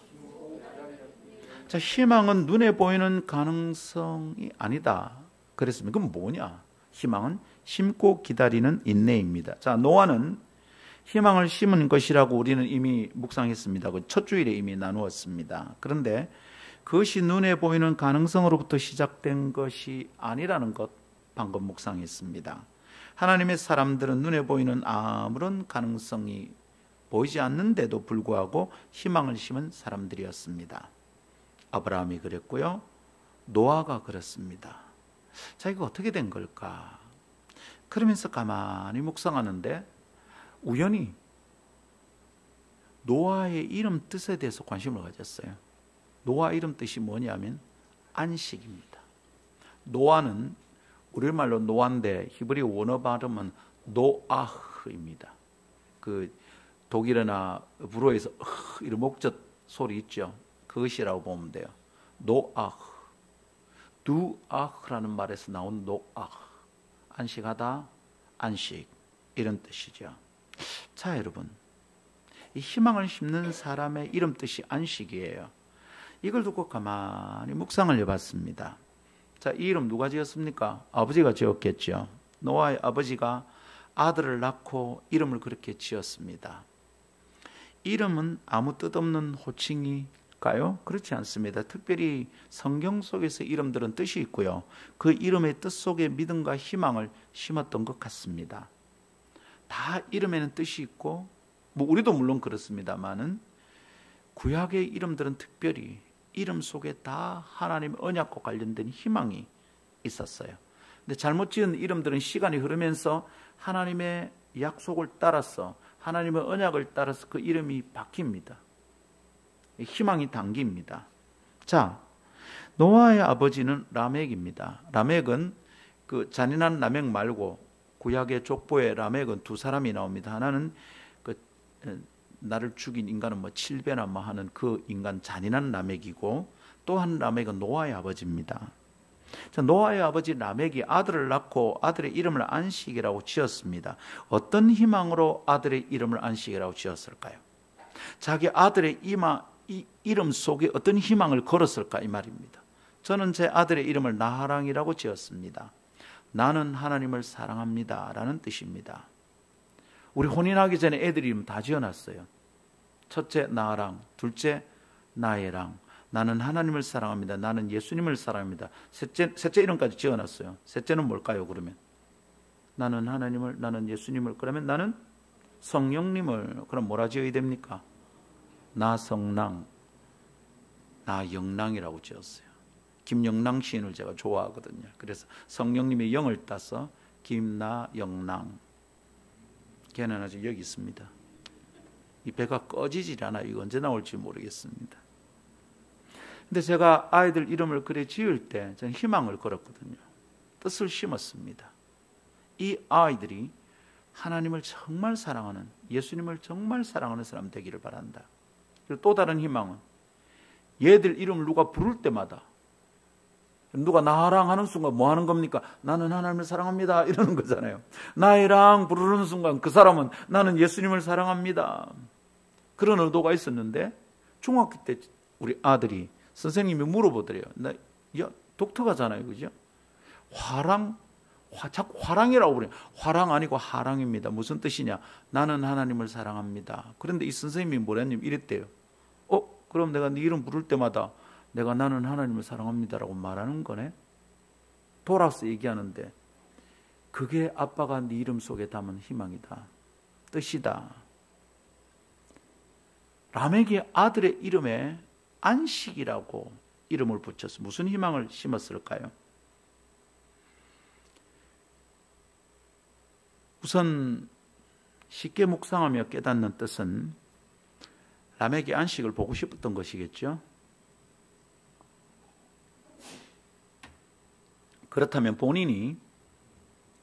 자, 희망은 눈에 보이는 가능성이 아니다 그랬습니다. 그럼 뭐냐? 희망은 심고 기다리는 인내입니다. 자, 노아는 희망을 심은 것이라고 우리는 이미 묵상했습니다. 첫 주일에 이미 나누었습니다. 그런데 그것이 눈에 보이는 가능성으로부터 시작된 것이 아니라는 것 방금 묵상했습니다. 하나님의 사람들은 눈에 보이는 아무런 가능성이 보이지 않는데도 불구하고 희망을 심은 사람들이었습니다. 아브라함이 그랬고요, 노아가 그렇습니다. 자, 이거 어떻게 된 걸까? 그러면서 가만히 묵상하는데 우연히 노아의 이름 뜻에 대해서 관심을 가졌어요. 노아 이름 뜻이 뭐냐면 안식입니다. 노아는 우리말로 노아인데 히브리 원어 발음은 노아흐입니다. 그 독일어나 불어에서 이런 목젖 소리 있죠. 그것이라고 보면 돼요. 노아흐, 두아흐라는 말에서 나온 노아흐, 안식하다, 안식, 이런 뜻이죠. 자, 여러분, 이 희망을 심는 사람의 이름 뜻이 안식이에요. 이걸 두고 가만히 묵상을 해봤습니다. 자, 이 이름 누가 지었습니까? 아버지가 지었겠죠. 노아의 아버지가 아들을 낳고 이름을 그렇게 지었습니다. 이름은 아무 뜻없는 호칭일까요? 그렇지 않습니다. 특별히 성경 속에서 이름들은 뜻이 있고요, 그 이름의 뜻 속에 믿음과 희망을 심었던 것 같습니다. 다 이름에는 뜻이 있고, 우리도 물론 그렇습니다만은 구약의 이름들은 특별히 이름 속에 다 하나님의 언약과 관련된 희망이 있었어요. 근데 잘못 지은 이름들은 시간이 흐르면서 하나님의 약속을 따라서, 하나님의 언약을 따라서 그 이름이 바뀝니다. 희망이 당깁니다. 자, 노아의 아버지는 라멕입니다. 라멕은 그 잔인한 라멕 말고 구약의 족보에 라멕은 두 사람이 나옵니다. 하나는 그 나를 죽인 인간은 뭐 7배나 뭐 하는 그 인간 잔인한 라멕이고, 또 한 라멕은 노아의 아버지입니다. 자, 노아의 아버지 라멕이 아들을 낳고 아들의 이름을 안식이라고 지었습니다. 어떤 희망으로 아들의 이름을 안식이라고 지었을까요? 자기 아들의 이름 속에 어떤 희망을 걸었을까 이 말입니다. 저는 제 아들의 이름을 나하랑이라고 지었습니다. 나는 하나님을 사랑합니다 라는 뜻입니다. 우리 혼인하기 전에 애들 이름 다 지어놨어요. 첫째 나하랑, 둘째 나예랑. 나는 하나님을 사랑합니다. 나는 예수님을 사랑합니다. 셋째 이름까지 지어놨어요. 셋째는 뭘까요 그러면? 나는 하나님을, 나는 예수님을, 그러면 나는 성령님을. 그럼 뭐라 지어야 됩니까? 나성랑, 나영랑이라고 지었어요. 김영랑 시인을 제가 좋아하거든요. 그래서 성령님의 영을 따서 김나영랑. 걔는 아직 여기 있습니다. 이 배가 꺼지질 않아요. 이거 언제 나올지 모르겠습니다. 근데 제가 아이들 이름을 그래 지을 때 저는 희망을 걸었거든요. 뜻을 심었습니다. 이 아이들이 하나님을 정말 사랑하는, 예수님을 정말 사랑하는 사람 되기를 바란다. 그리고 또 다른 희망은 얘들 이름을 누가 부를 때마다, 누가 나랑 하는 순간 뭐 하는 겁니까? 나는 하나님을 사랑합니다 이러는 거잖아요. 나이랑 부르는 순간 그 사람은 나는 예수님을 사랑합니다. 그런 의도가 있었는데, 중학교 때 우리 아들이 선생님이 물어보더래요. 야, 독특하잖아요, 그죠? 자꾸 화랑이라고 그래요. 화랑 아니고 하랑입니다. 무슨 뜻이냐? 나는 하나님을 사랑합니다. 그런데 이 선생님이 뭐랬냐면 이랬대요. 그럼 내가 네 이름 부를 때마다 내가 나는 하나님을 사랑합니다라고 말하는 거네? 돌아서 얘기하는데, 그게 아빠가 네 이름 속에 담은 희망이다, 뜻이다. 라멕이 아들의 이름에 안식이라고 이름을 붙여서 무슨 희망을 심었을까요? 우선 쉽게 묵상하며 깨닫는 뜻은 라멕이 안식을 보고 싶었던 것이겠죠. 그렇다면 본인이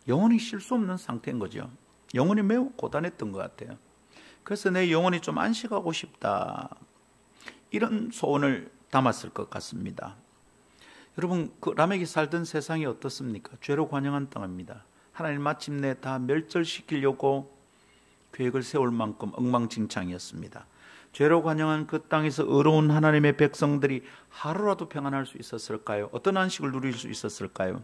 영혼이 쉴 수 없는 상태인 거죠. 영혼이 매우 고단했던 것 같아요. 그래서 내 영혼이 좀 안식하고 싶다, 이런 소원을 담았을 것 같습니다. 여러분, 그 라멕이 살던 세상이 어떻습니까? 죄로 관영한 땅입니다. 하나님 마침내 다 멸절시키려고 계획을 세울 만큼 엉망진창이었습니다. 죄로 관영한 그 땅에서 의로운 하나님의 백성들이 하루라도 평안할 수 있었을까요? 어떤 안식을 누릴 수 있었을까요?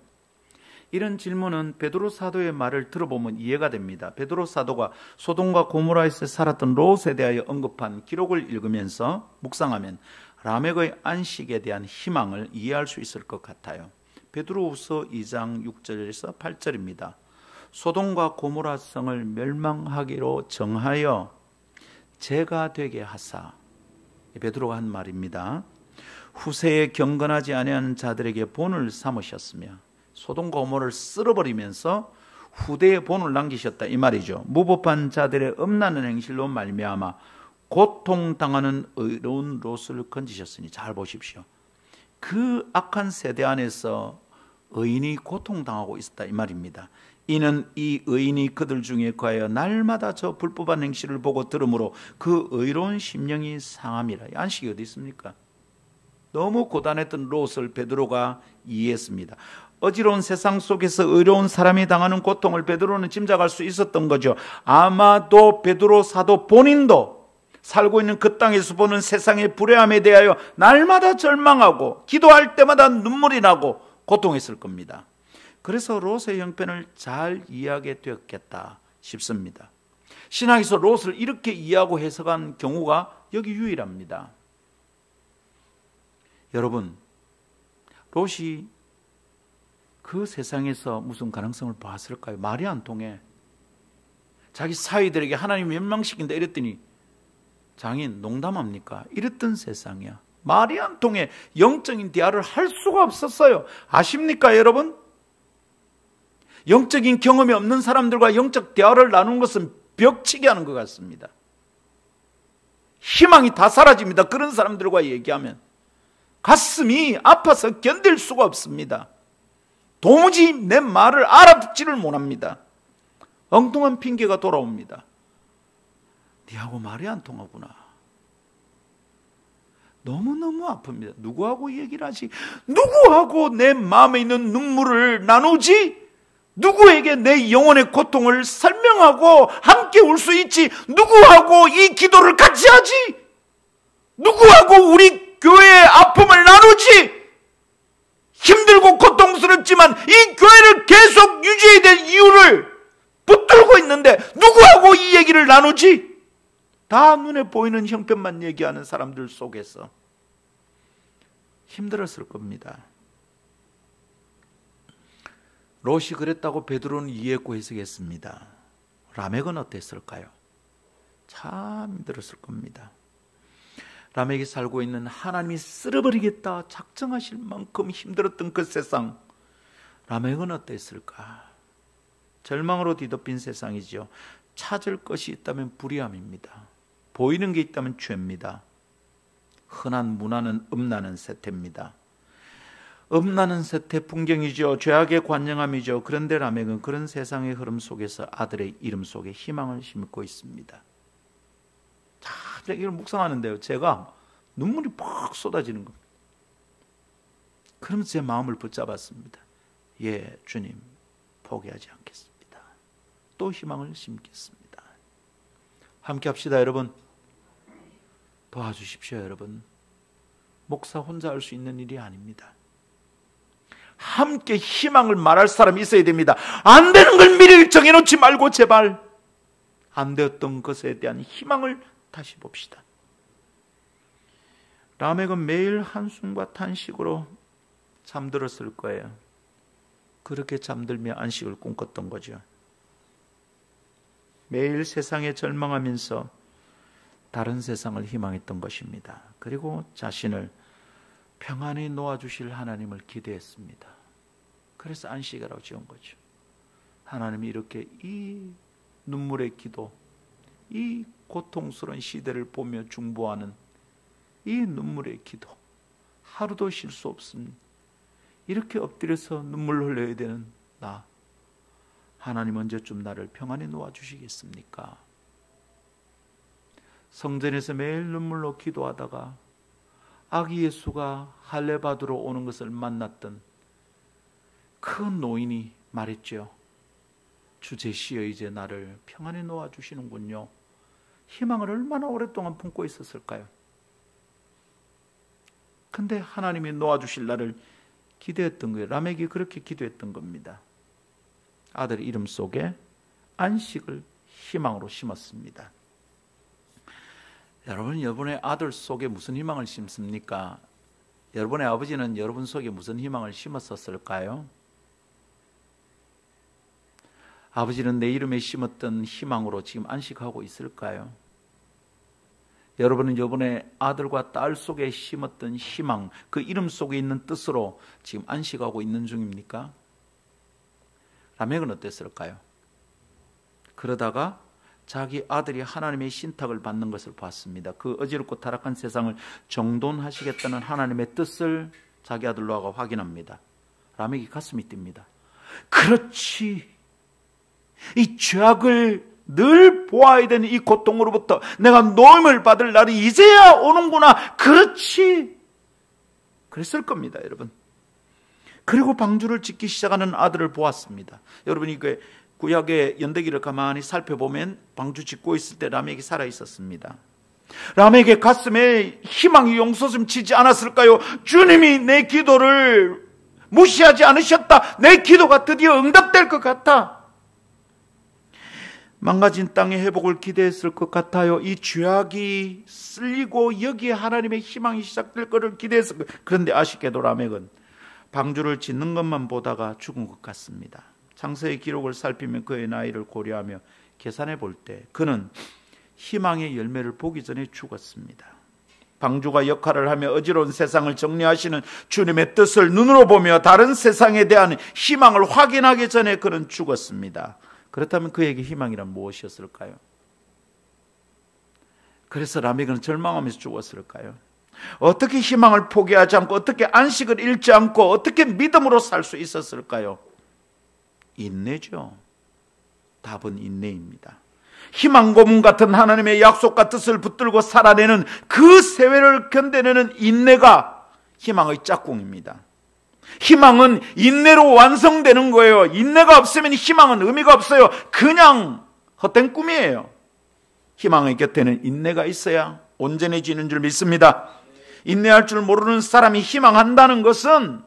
이런 질문은 베드로 사도의 말을 들어보면 이해가 됩니다. 베드로 사도가 소돔과 고모라에서 살았던 롯에 대하여 언급한 기록을 읽으면서 묵상하면 라멕의 안식에 대한 희망을 이해할 수 있을 것 같아요. 베드로후서 2장 6절에서 8절입니다. 소돔과 고모라 성을 멸망하기로 정하여 제가 되게 하사, 베드로가 한 말입니다. 후세에 경건하지 아니하는 자들에게 본을 삼으셨으며 소돔과 고모라를 쓸어버리면서 후대에 본을 남기셨다 이 말이죠. 무법한 자들의 음란한 행실로 말미암아 고통당하는 의로운 롯을 건지셨으니, 잘 보십시오. 그 악한 세대 안에서 의인이 고통당하고 있었다 이 말입니다. 이는 이 의인이 그들 중에 거하여 날마다 저 불법한 행실을 보고 들으므로 그 의로운 심령이 상함이라. 안식이 어디 있습니까? 너무 고단했던 롯을 베드로가 이해했습니다. 어지러운 세상 속에서 의로운 사람이 당하는 고통을 베드로는 짐작할 수 있었던 거죠. 아마도 베드로 사도 본인도 살고 있는 그 땅에서 보는 세상의 불의함에 대하여 날마다 절망하고 기도할 때마다 눈물이 나고 고통했을 겁니다. 그래서 롯의 형편을 잘 이해하게 되었겠다 싶습니다. 신학에서 롯을 이렇게 이해하고 해석한 경우가 여기 유일합니다. 여러분, 롯이 그 세상에서 무슨 가능성을 봤을까요? 말이 안 통해. 자기 사위들에게 하나님 멸망시킨다 이랬더니 장인 농담합니까? 이랬던 세상이야. 말이 안 통해 영적인 대화를 할 수가 없었어요. 아십니까 여러분? 영적인 경험이 없는 사람들과 영적 대화를 나누는 것은 벽치기 하는 것 같습니다. 희망이 다 사라집니다. 그런 사람들과 얘기하면 가슴이 아파서 견딜 수가 없습니다. 도무지 내 말을 알아듣지를 못합니다. 엉뚱한 핑계가 돌아옵니다. 니하고 말이 안 통하구나. 너무너무 아픕니다. 누구하고 얘기를 하지? 누구하고 내 마음에 있는 눈물을 나누지? 누구에게 내 영혼의 고통을 설명하고 함께 울 수 있지? 누구하고 이 기도를 같이 하지? 누구하고 우리 교회의 아픔을 나누지? 힘들고 고통스럽지만 이 교회를 계속 유지해야 될 이유를 붙들고 있는데 누구하고 이 얘기를 나누지? 다 눈에 보이는 형편만 얘기하는 사람들 속에서 힘들었을 겁니다. 롯이 그랬다고 베드로는 이해했고 해석했습니다. 라멕은 어땠을까요? 참 힘들었을 겁니다. 라멕이 살고 있는 하나님이 쓸어버리겠다 작정하실 만큼 힘들었던 그 세상, 라멕은 어땠을까? 절망으로 뒤덮인 세상이지요. 찾을 것이 있다면 불의함입니다. 보이는 게 있다면 죄입니다. 흔한 문화는 음란한 세태입니다. 음란한 세태 풍경이죠. 죄악의 관영함이죠. 그런데 라멕은 그런 세상의 흐름 속에서 아들의 이름 속에 희망을 심고 있습니다. 자, 이걸 묵상하는데요, 제가 눈물이 팍 쏟아지는 겁니다. 그러면서 제 마음을 붙잡았습니다. 예, 주님, 포기하지 않겠습니다. 또 희망을 심겠습니다. 함께 합시다, 여러분. 도와주십시오, 여러분. 목사 혼자 할 수 있는 일이 아닙니다. 함께 희망을 말할 사람이 있어야 됩니다. 안 되는 걸 미리 정해놓지 말고 제발 안 되었던 것에 대한 희망을 다시 봅시다. 라멕은 매일 한숨과 탄식으로 잠들었을 거예요. 그렇게 잠들며 안식을 꿈꿨던 거죠. 매일 세상에 절망하면서 다른 세상을 희망했던 것입니다. 그리고 자신을 평안히 놓아주실 하나님을 기대했습니다. 그래서 안식이라고 지은 거죠. 하나님이 이렇게 이 눈물의 기도, 이 고통스러운 시대를 보며 중보하는 이 눈물의 기도, 하루도 쉴 수 없습니다. 이렇게 엎드려서 눈물 흘려야 되는 나, 하나님 언제쯤 나를 평안히 놓아주시겠습니까? 성전에서 매일 눈물로 기도하다가 아기 예수가 할례 받으러 오는 것을 만났던 그 노인이 말했죠. 주 제시여 이제 나를 평안히 놓아주시는군요. 희망을 얼마나 오랫동안 품고 있었을까요? 근데 하나님이 놓아주실 날을 기대했던 거예요. 라멕이 그렇게 기도했던 겁니다. 아들 이름 속에 안식을 희망으로 심었습니다. 여러분, 여러분의 아들 속에 무슨 희망을 심습니까? 여러분의 아버지는 여러분 속에 무슨 희망을 심었었을까요? 아버지는 내 이름에 심었던 희망으로 지금 안식하고 있을까요? 여러분은 여러분의 아들과 딸 속에 심었던 희망, 그 이름 속에 있는 뜻으로 지금 안식하고 있는 중입니까? 라멕은 어땠을까요? 그러다가 자기 아들이 하나님의 신탁을 받는 것을 봤습니다. 그 어지럽고 타락한 세상을 정돈하시겠다는 하나님의 뜻을 자기 아들 노아가 확인합니다. 라멕이 가슴이 뜁니다. 그렇지, 이 죄악을 늘 보아야 되는 이 고통으로부터 내가 노임을 받을 날이 이제야 오는구나. 그렇지, 그랬을 겁니다, 여러분. 그리고 방주를 짓기 시작하는 아들을 보았습니다. 여러분이 그 구약의 연대기를 가만히 살펴보면 방주 짓고 있을 때 라멕이 살아 있었습니다. 라멕의 가슴에 희망이 용솟음치지 않았을까요? 주님이 내 기도를 무시하지 않으셨다. 내 기도가 드디어 응답될 것 같아. 망가진 땅의 회복을 기대했을 것 같아요. 이 죄악이 쓸리고 여기에 하나님의 희망이 시작될 것을 기대했을 것. 그런데 아쉽게도 라멕은 방주를 짓는 것만 보다가 죽은 것 같습니다. 창세의 기록을 살피면 그의 나이를 고려하며 계산해 볼 때 그는 희망의 열매를 보기 전에 죽었습니다. 방주가 역할을 하며 어지러운 세상을 정리하시는 주님의 뜻을 눈으로 보며 다른 세상에 대한 희망을 확인하기 전에 그는 죽었습니다. 그렇다면 그에게 희망이란 무엇이었을까요? 그래서 라멕은 절망하면서 죽었을까요? 어떻게 희망을 포기하지 않고, 어떻게 안식을 잃지 않고, 어떻게 믿음으로 살 수 있었을까요? 인내죠. 답은 인내입니다. 희망 고문 같은 하나님의 약속과 뜻을 붙들고 살아내는 그 세월을 견뎌내는 인내가 희망의 짝꿍입니다. 희망은 인내로 완성되는 거예요. 인내가 없으면 희망은 의미가 없어요. 그냥 헛된 꿈이에요. 희망의 곁에는 인내가 있어야 온전해지는 줄 믿습니다. 인내할 줄 모르는 사람이 희망한다는 것은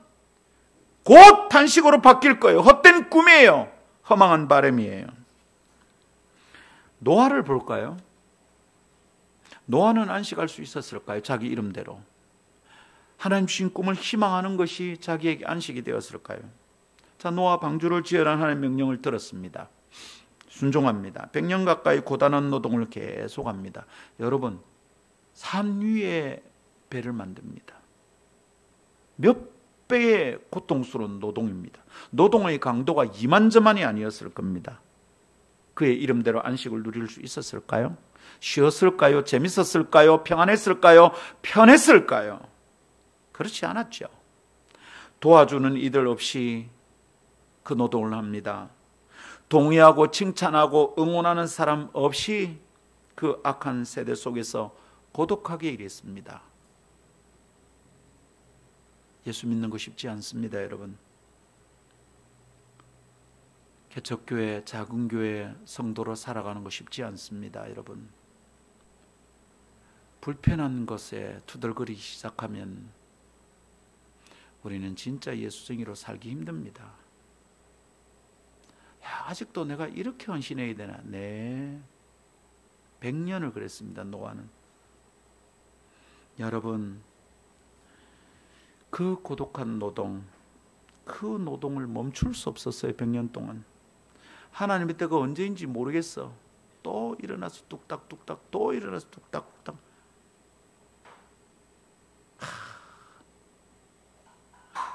곧 탄식으로 바뀔 거예요. 헛된 꿈이에요. 허망한 바람이에요. 노아를 볼까요? 노아는 안식할 수 있었을까요? 자기 이름대로. 하나님 주신 꿈을 희망하는 것이 자기에게 안식이 되었을까요? 자, 노아 방주를 지으라는 하나님의 명령을 들었습니다. 순종합니다. 100년 가까이 고단한 노동을 계속합니다. 여러분, 산 위에 배를 만듭니다. 몇 배의 고통스러운 노동입니다. 노동의 강도가 이만저만이 아니었을 겁니다. 그의 이름대로 안식을 누릴 수 있었을까요? 쉬었을까요? 재밌었을까요? 평안했을까요? 편했을까요? 그렇지 않았죠. 도와주는 이들 없이 그 노동을 합니다. 동의하고 칭찬하고 응원하는 사람 없이 그 악한 세대 속에서 고독하게 일했습니다. 예수 믿는 거 쉽지 않습니다, 여러분. 개척교회, 작은 교회 성도로 살아가는 거 쉽지 않습니다, 여러분. 불편한 것에 투덜거리기 시작하면 우리는 진짜 예수쟁이로 살기 힘듭니다. 야, 아직도 내가 이렇게 헌신해야 되나? 네, 100년을 그랬습니다, 노아는. 여러분, 그 고독한 노동, 그 노동을 멈출 수 없었어요. 100년 동안. 하나님의 때가 언제인지 모르겠어. 또 일어나서 뚝딱뚝딱, 또 일어나서 뚝딱뚝딱.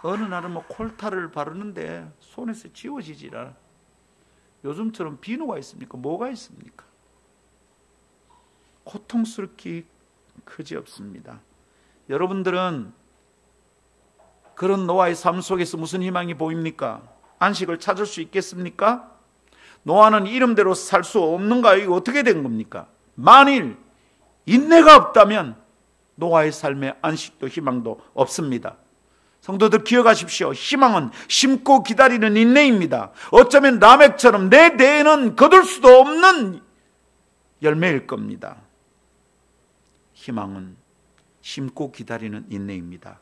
어느 날은 뭐 콜타를 바르는데 손에서 지워지질 않아. 요즘처럼 비누가 있습니까? 뭐가 있습니까? 고통스럽기 그지없습니다. 여러분들은 그런 노아의 삶 속에서 무슨 희망이 보입니까? 안식을 찾을 수 있겠습니까? 노아는 이름대로 살 수 없는가? 이거 어떻게 된 겁니까? 만일 인내가 없다면 노아의 삶에 안식도 희망도 없습니다. 성도들 기억하십시오. 희망은 심고 기다리는 인내입니다. 어쩌면 라멕처럼 내 대에는 거둘 수도 없는 열매일 겁니다. 희망은 심고 기다리는 인내입니다.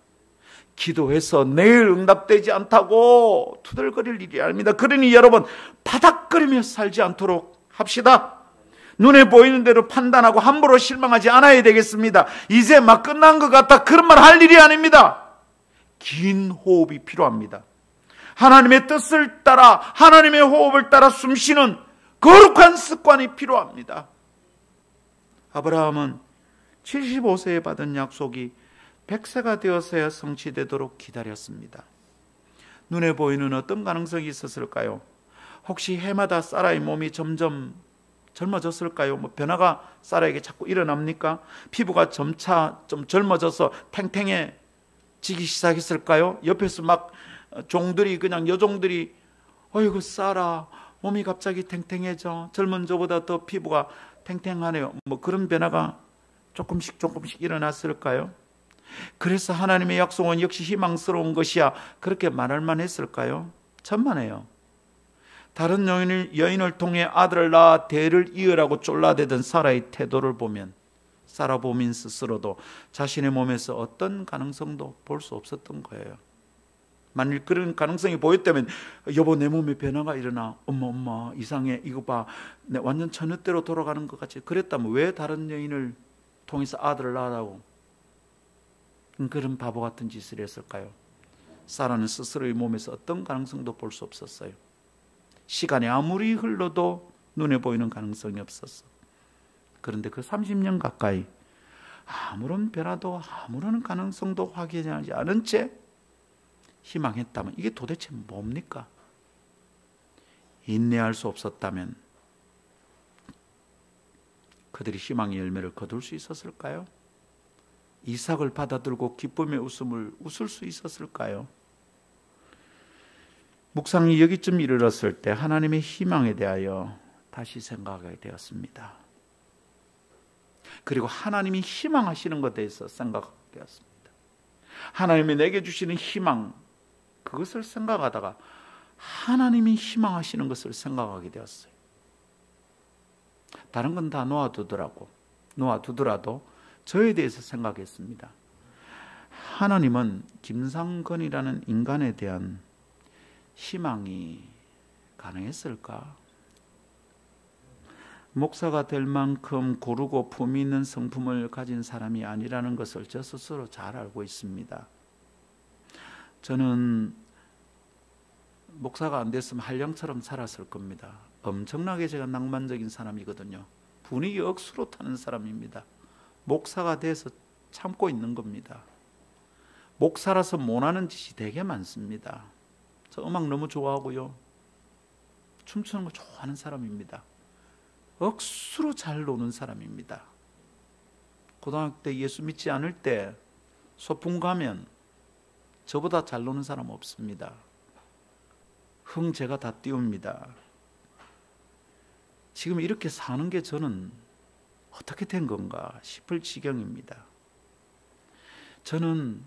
기도해서 내일 응답되지 않다고 투덜거릴 일이 아닙니다. 그러니 여러분, 바닥거리며 살지 않도록 합시다. 눈에 보이는 대로 판단하고 함부로 실망하지 않아야 되겠습니다. 이제 막 끝난 것 같다, 그런 말 할 일이 아닙니다. 긴 호흡이 필요합니다. 하나님의 뜻을 따라, 하나님의 호흡을 따라 숨쉬는 거룩한 습관이 필요합니다. 아브라함은 75세에 받은 약속이 100세가 되어서야 성취되도록 기다렸습니다. 눈에 보이는 어떤 가능성이 있었을까요? 혹시 해마다 사라의 몸이 점점 젊어졌을까요? 뭐 변화가 사라에게 자꾸 일어납니까? 피부가 점차 좀 젊어져서 탱탱해지기 시작했을까요? 옆에서 막 종들이, 그냥 여종들이 어이구 사라 몸이 갑자기 탱탱해져, 젊은 저보다 더 피부가 탱탱하네요, 뭐 그런 변화가 조금씩 일어났을까요? 그래서 하나님의 약속은 역시 희망스러운 것이야, 그렇게 말할 만했을까요? 천만에요. 다른 여인을 통해 아들을 낳아 대를 이으라고 쫄라대던 사라의 태도를 보면 사라 보민 스스로도 자신의 몸에서 어떤 가능성도 볼 수 없었던 거예요. 만일 그런 가능성이 보였다면, 여보 내 몸에 변화가 일어나, 엄마 이상해, 이거 봐, 내 완전 처녀대로 돌아가는 것 같이, 그랬다면 왜 다른 여인을 통해서 아들을 낳으라고 그런 바보 같은 짓을 했을까요? 사라는 스스로의 몸에서 어떤 가능성도 볼 수 없었어요. 시간이 아무리 흘러도 눈에 보이는 가능성이 없었어. 그런데 그 30년 가까이 아무런 변화도 아무런 가능성도 확인하지 않은 채 희망했다면 이게 도대체 뭡니까? 인내할 수 없었다면 그들이 희망의 열매를 거둘 수 있었을까요? 이삭을 받아들고 기쁨의 웃음을 웃을 수 있었을까요? 묵상이 여기쯤 이르렀을 때 하나님의 희망에 대하여 다시 생각하게 되었습니다. 그리고 하나님이 희망하시는 것에 대해서 생각하게 되었습니다. 하나님이 내게 주시는 희망, 그것을 생각하다가 하나님이 희망하시는 것을 생각하게 되었어요. 다른 건 다 놓아두더라도 저에 대해서 생각했습니다. 하나님은 김상건이라는 인간에 대한 희망이 가능했을까? 목사가 될 만큼 고르고 품위 있는 성품을 가진 사람이 아니라는 것을 저 스스로 잘 알고 있습니다. 저는 목사가 안 됐으면 한량처럼 살았을 겁니다. 엄청나게 제가 낭만적인 사람이거든요. 분위기 억수로 타는 사람입니다. 목사가 돼서 참고 있는 겁니다. 목사라서 못하는 짓이 되게 많습니다. 저 음악 너무 좋아하고요. 춤추는 거 좋아하는 사람입니다. 억수로 잘 노는 사람입니다. 고등학교 때 예수 믿지 않을 때 소풍 가면 저보다 잘 노는 사람 없습니다. 흥 제가 다 띄웁니다. 지금 이렇게 사는 게 저는 어떻게 된 건가 싶을 지경입니다. 저는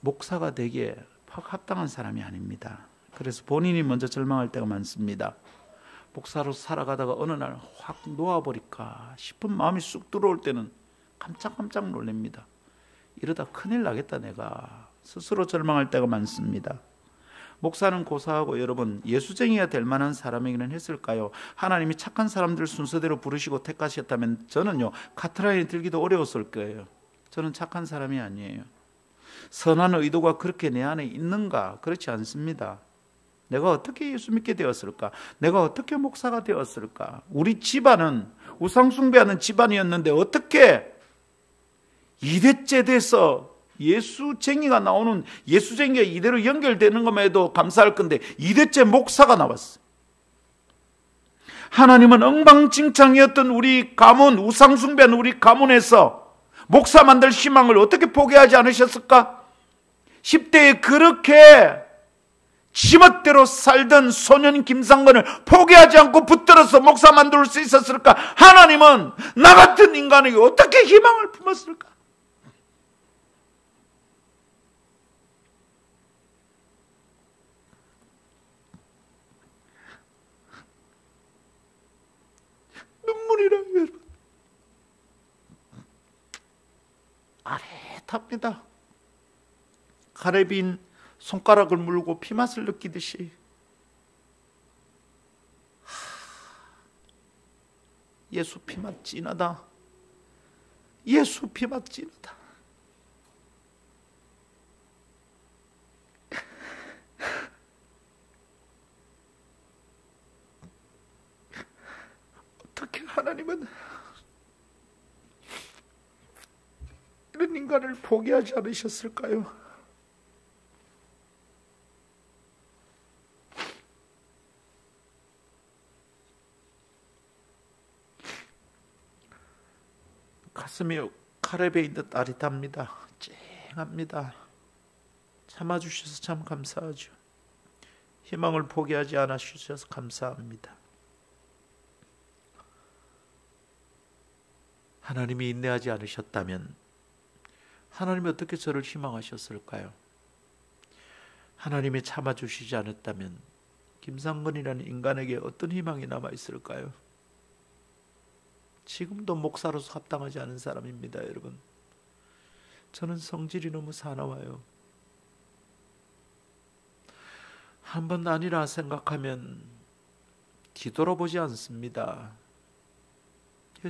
목사가 되기에 합당한 사람이 아닙니다. 그래서 본인이 먼저 절망할 때가 많습니다. 목사로 살아가다가 어느 날 확 놓아버릴까 싶은 마음이 쑥 들어올 때는 깜짝깜짝 놀랍니다. 이러다 큰일 나겠다 내가 스스로 절망할 때가 많습니다. 목사는 고사하고 여러분 예수쟁이가 될 만한 사람이기는 했을까요? 하나님이 착한 사람들 순서대로 부르시고 택하셨다면 저는요 카트라인에 들기도 어려웠을 거예요. 저는 착한 사람이 아니에요. 선한 의도가 그렇게 내 안에 있는가? 그렇지 않습니다. 내가 어떻게 예수 믿게 되었을까? 내가 어떻게 목사가 되었을까? 우리 집안은 우상숭배하는 집안이었는데 어떻게 2대째 돼서 예수쟁이가 나오는 예수쟁이가 이대로 연결되는 것만 해도 감사할 건데 2대째 목사가 나왔어요. 하나님은 엉망진창이었던 우리 가문, 우상숭배하는 우리 가문에서 목사 만들 희망을 어떻게 포기하지 않으셨을까? 10대에 그렇게 지멋대로 살던 소년 김상건을 포기하지 않고 붙들어서 목사 만들 수 있었을까? 하나님은 나 같은 인간에게 어떻게 희망을 품었을까? 눈물이랑 여러분 아릿합니다. 가래빈 손가락을 물고 피맛을 느끼듯이 예수 피맛 진하다. 예수 피맛 진하다. 어떻게 하나님은 이런 인간을 포기하지 않으셨을까요? 가슴이 카레베인 듯 아릿합니다. 쨍합니다. 참아주셔서 참 감사하죠. 희망을 포기하지 않아 주셔서 감사합니다. 하나님이 인내하지 않으셨다면 하나님이 어떻게 저를 희망하셨을까요? 하나님이 참아주시지 않았다면 김상건이라는 인간에게 어떤 희망이 남아있을까요? 지금도 목사로서 합당하지 않은 사람입니다. 여러분, 저는 성질이 너무 사나워요. 한 번 아니라 생각하면 뒤돌아보지 않습니다.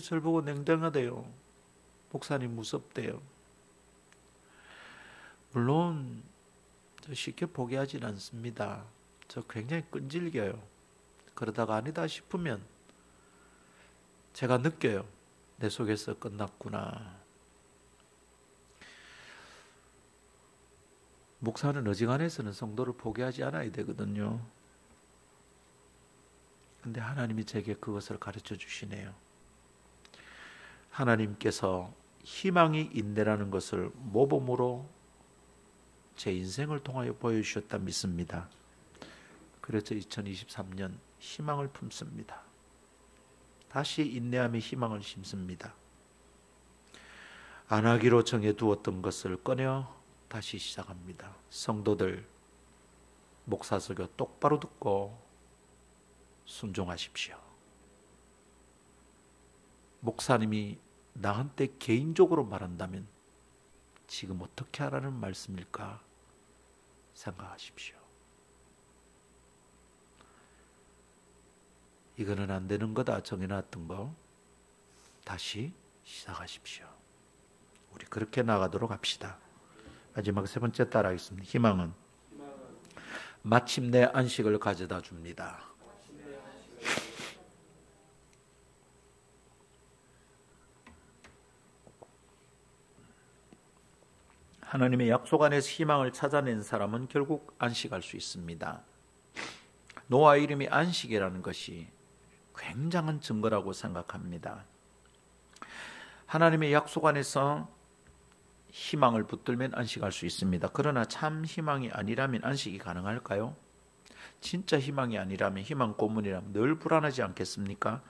저를 보고 냉정하대요. 목사님 무섭대요. 물론 저 쉽게 포기하진 않습니다. 저 굉장히 끈질겨요. 그러다가 아니다 싶으면 제가 느껴요. 내 속에서 끝났구나. 목사는 어지간해서는 성도를 포기하지 않아야 되거든요. 근데 하나님이 제게 그것을 가르쳐 주시네요. 하나님께서 희망이 있네라는 것을 모범으로 제 인생을 통하여 보여주셨다 믿습니다. 그래서 2023년 희망을 품습니다. 다시 인내함의 희망을 심습니다. 안 하기로 정해두었던 것을 꺼내 다시 시작합니다. 성도들, 목사 설교 똑바로 듣고 순종하십시오. 목사님이 나한테 개인적으로 말한다면 지금 어떻게 하라는 말씀일까 생각하십시오. 이거는 안 되는 거다 정해놨던 거 다시 시작하십시오. 우리 그렇게 나가도록 합시다. 마지막 세 번째 따라하겠습니다. 희망은 마침내 안식을 가져다 줍니다. 하나님의 약속 안에서 희망을 찾아낸 사람은 결국 안식할 수 있습니다. 노아의 이름이 안식이라는 것이 굉장한 증거라고 생각합니다. 하나님의 약속 안에서 희망을 붙들면 안식할 수 있습니다. 그러나 참 희망이 아니라면 안식이 가능할까요? 진짜 희망이 아니라면, 희망 고문이라면 늘 불안하지 않겠습니까?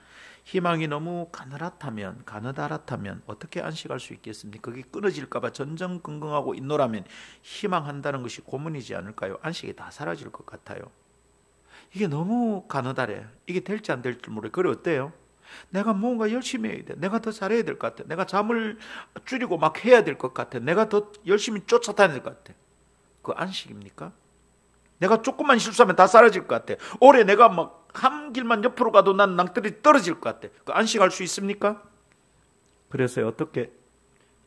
희망이 너무 가느다랗다면 어떻게 안식할 수 있겠습니까? 그게 끊어질까 봐 전전긍긍하고 있노라면 희망한다는 것이 고문이지 않을까요? 안식이 다 사라질 것 같아요. 이게 너무 가느다래. 이게 될지 안 될지 모르겠어요. 그래 어때요? 내가 뭔가 열심히 해야 돼. 내가 더 잘해야 될 것 같아. 내가 잠을 줄이고 막 해야 될 것 같아. 내가 더 열심히 쫓아다녀야 될 것 같아. 그거 안식입니까? 내가 조금만 실수하면 다 사라질 것 같아. 올해 내가 막 한 길만 옆으로 가도 난 낭떠러지 떨어질 것 같아. 그 안식할 수 있습니까? 그래서 어떻게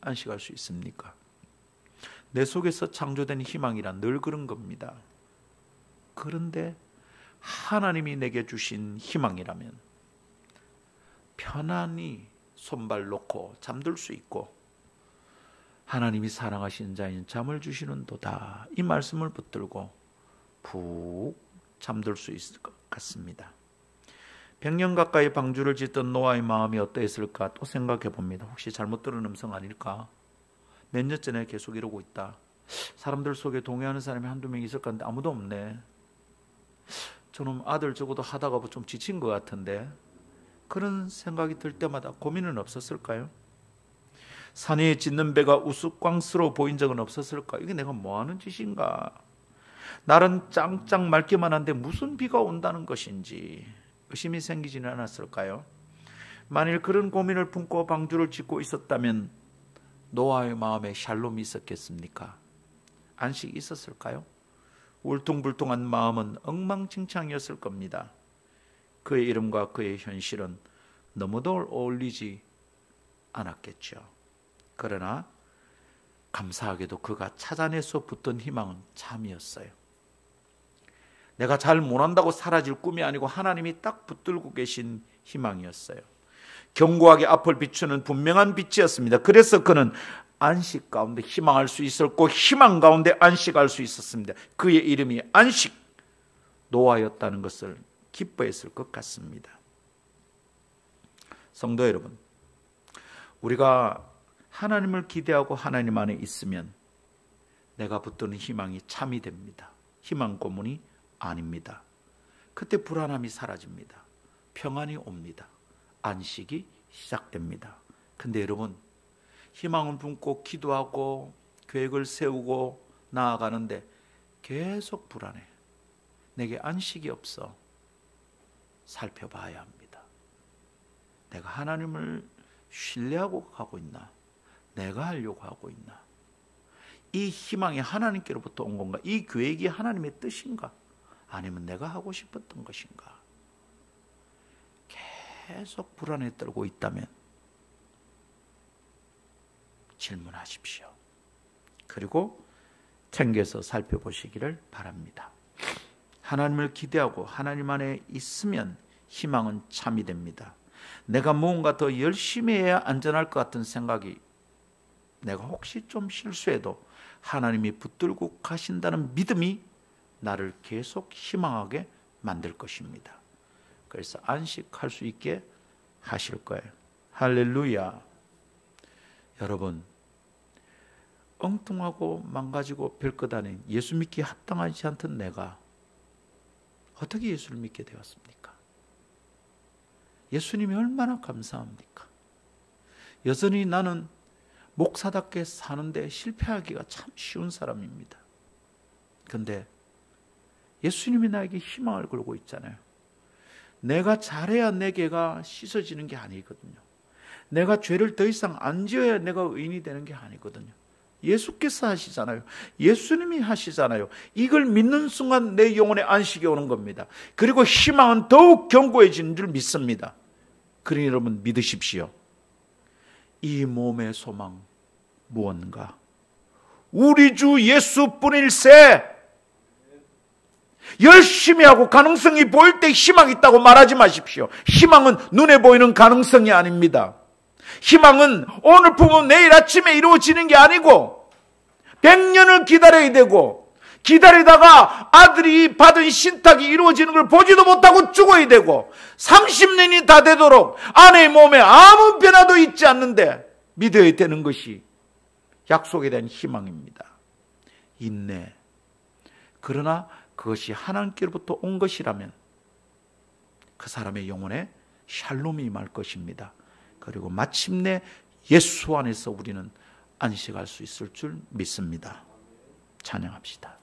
안식할 수 있습니까? 내 속에서 창조된 희망이란 늘 그런 겁니다. 그런데 하나님이 내게 주신 희망이라면 편안히 손발 놓고 잠들 수 있고, 하나님이 사랑하시는 자인 잠을 주시는 도다, 이 말씀을 붙들고 푹 잠들 수 있을 것 같습니다. 100년 가까이 방주를 짓던 노아의 마음이 어떠했을까 또 생각해 봅니다. 혹시 잘못 들은 음성 아닐까? 몇 년 전에 계속 이러고 있다. 사람들 속에 동의하는 사람이 한두 명 있을까 하는데 아무도 없네. 저놈 아들 적어도 하다가 좀 지친 것 같은데, 그런 생각이 들 때마다 고민은 없었을까요? 산 위에 짓는 배가 우스꽝스러워 보인 적은 없었을까? 이게 내가 뭐하는 짓인가? 날은 짱짱 맑기만 한데 무슨 비가 온다는 것인지 의심이 생기지는 않았을까요? 만일 그런 고민을 품고 방주를 짓고 있었다면 노아의 마음에 샬롬이 있었겠습니까? 안식이 있었을까요? 울퉁불퉁한 마음은 엉망진창이었을 겁니다. 그의 이름과 그의 현실은 너무도 어울리지 않았겠죠. 그러나 감사하게도 그가 찾아내서 붙던 희망은 참이었어요. 내가 잘 못한다고 사라질 꿈이 아니고 하나님이 딱 붙들고 계신 희망이었어요. 견고하게 앞을 비추는 분명한 빛이었습니다. 그래서 그는 안식 가운데 희망할 수 있었고, 희망 가운데 안식할 수 있었습니다. 그의 이름이 안식, 노아였다는 것을 기뻐했을 것 같습니다. 성도 여러분, 우리가 하나님을 기대하고 하나님 안에 있으면 내가 붙드는 희망이 참이 됩니다. 희망 고문이 아닙니다. 그때 불안함이 사라집니다. 평안이 옵니다. 안식이 시작됩니다. 근데 여러분, 희망을 품고 기도하고 계획을 세우고 나아가는데 계속 불안해. 내게 안식이 없어. 살펴봐야 합니다. 내가 하나님을 신뢰하고 가고 있나? 내가 하려고 하고 있나? 이 희망이 하나님께로부터 온 건가? 이 계획이 하나님의 뜻인가? 아니면 내가 하고 싶었던 것인가? 계속 불안에 떨고 있다면 질문하십시오. 그리고 챙겨서 살펴보시기를 바랍니다. 하나님을 기대하고 하나님 안에 있으면 희망은 참이 됩니다. 내가 무언가 더 열심히 해야 안전할 것 같은 생각이, 내가 혹시 좀 실수해도 하나님이 붙들고 가신다는 믿음이 나를 계속 희망하게 만들 것입니다. 그래서 안식할 수 있게 하실 거예요. 할렐루야. 여러분, 엉뚱하고 망가지고 별것 아닌 예수 믿기에 합당하지 않던 내가 어떻게 예수를 믿게 되었습니까? 예수님이 얼마나 감사합니까? 여전히 나는 목사답게 사는데 실패하기가 참 쉬운 사람입니다. 그런데 예수님이 나에게 희망을 걸고 있잖아요. 내가 잘해야 내 죄가 씻어지는 게 아니거든요. 내가 죄를 더 이상 안 지어야 내가 의인이 되는 게 아니거든요. 예수께서 하시잖아요. 예수님이 하시잖아요. 이걸 믿는 순간 내 영혼의 안식이 오는 겁니다. 그리고 희망은 더욱 견고해지는 줄 믿습니다. 그러니 여러분 믿으십시오. 이 몸의 소망 무언가? 우리 주 예수뿐일세. 열심히 하고 가능성이 보일 때 희망이 있다고 말하지 마십시오. 희망은 눈에 보이는 가능성이 아닙니다. 희망은 오늘 부분 내일 아침에 이루어지는 게 아니고 100년을 기다려야 되고, 기다리다가 아들이 받은 신탁이 이루어지는 걸 보지도 못하고 죽어야 되고, 30년이 다 되도록 아내의 몸에 아무 변화도 있지 않는데 믿어야 되는 것이 약속에 대한 희망입니다. 인내. 그러나 그것이 하나님께로부터 온 것이라면 그 사람의 영혼에 샬롬이 임할 것입니다. 그리고 마침내 예수 안에서 우리는 안식할 수 있을 줄 믿습니다. 찬양합시다.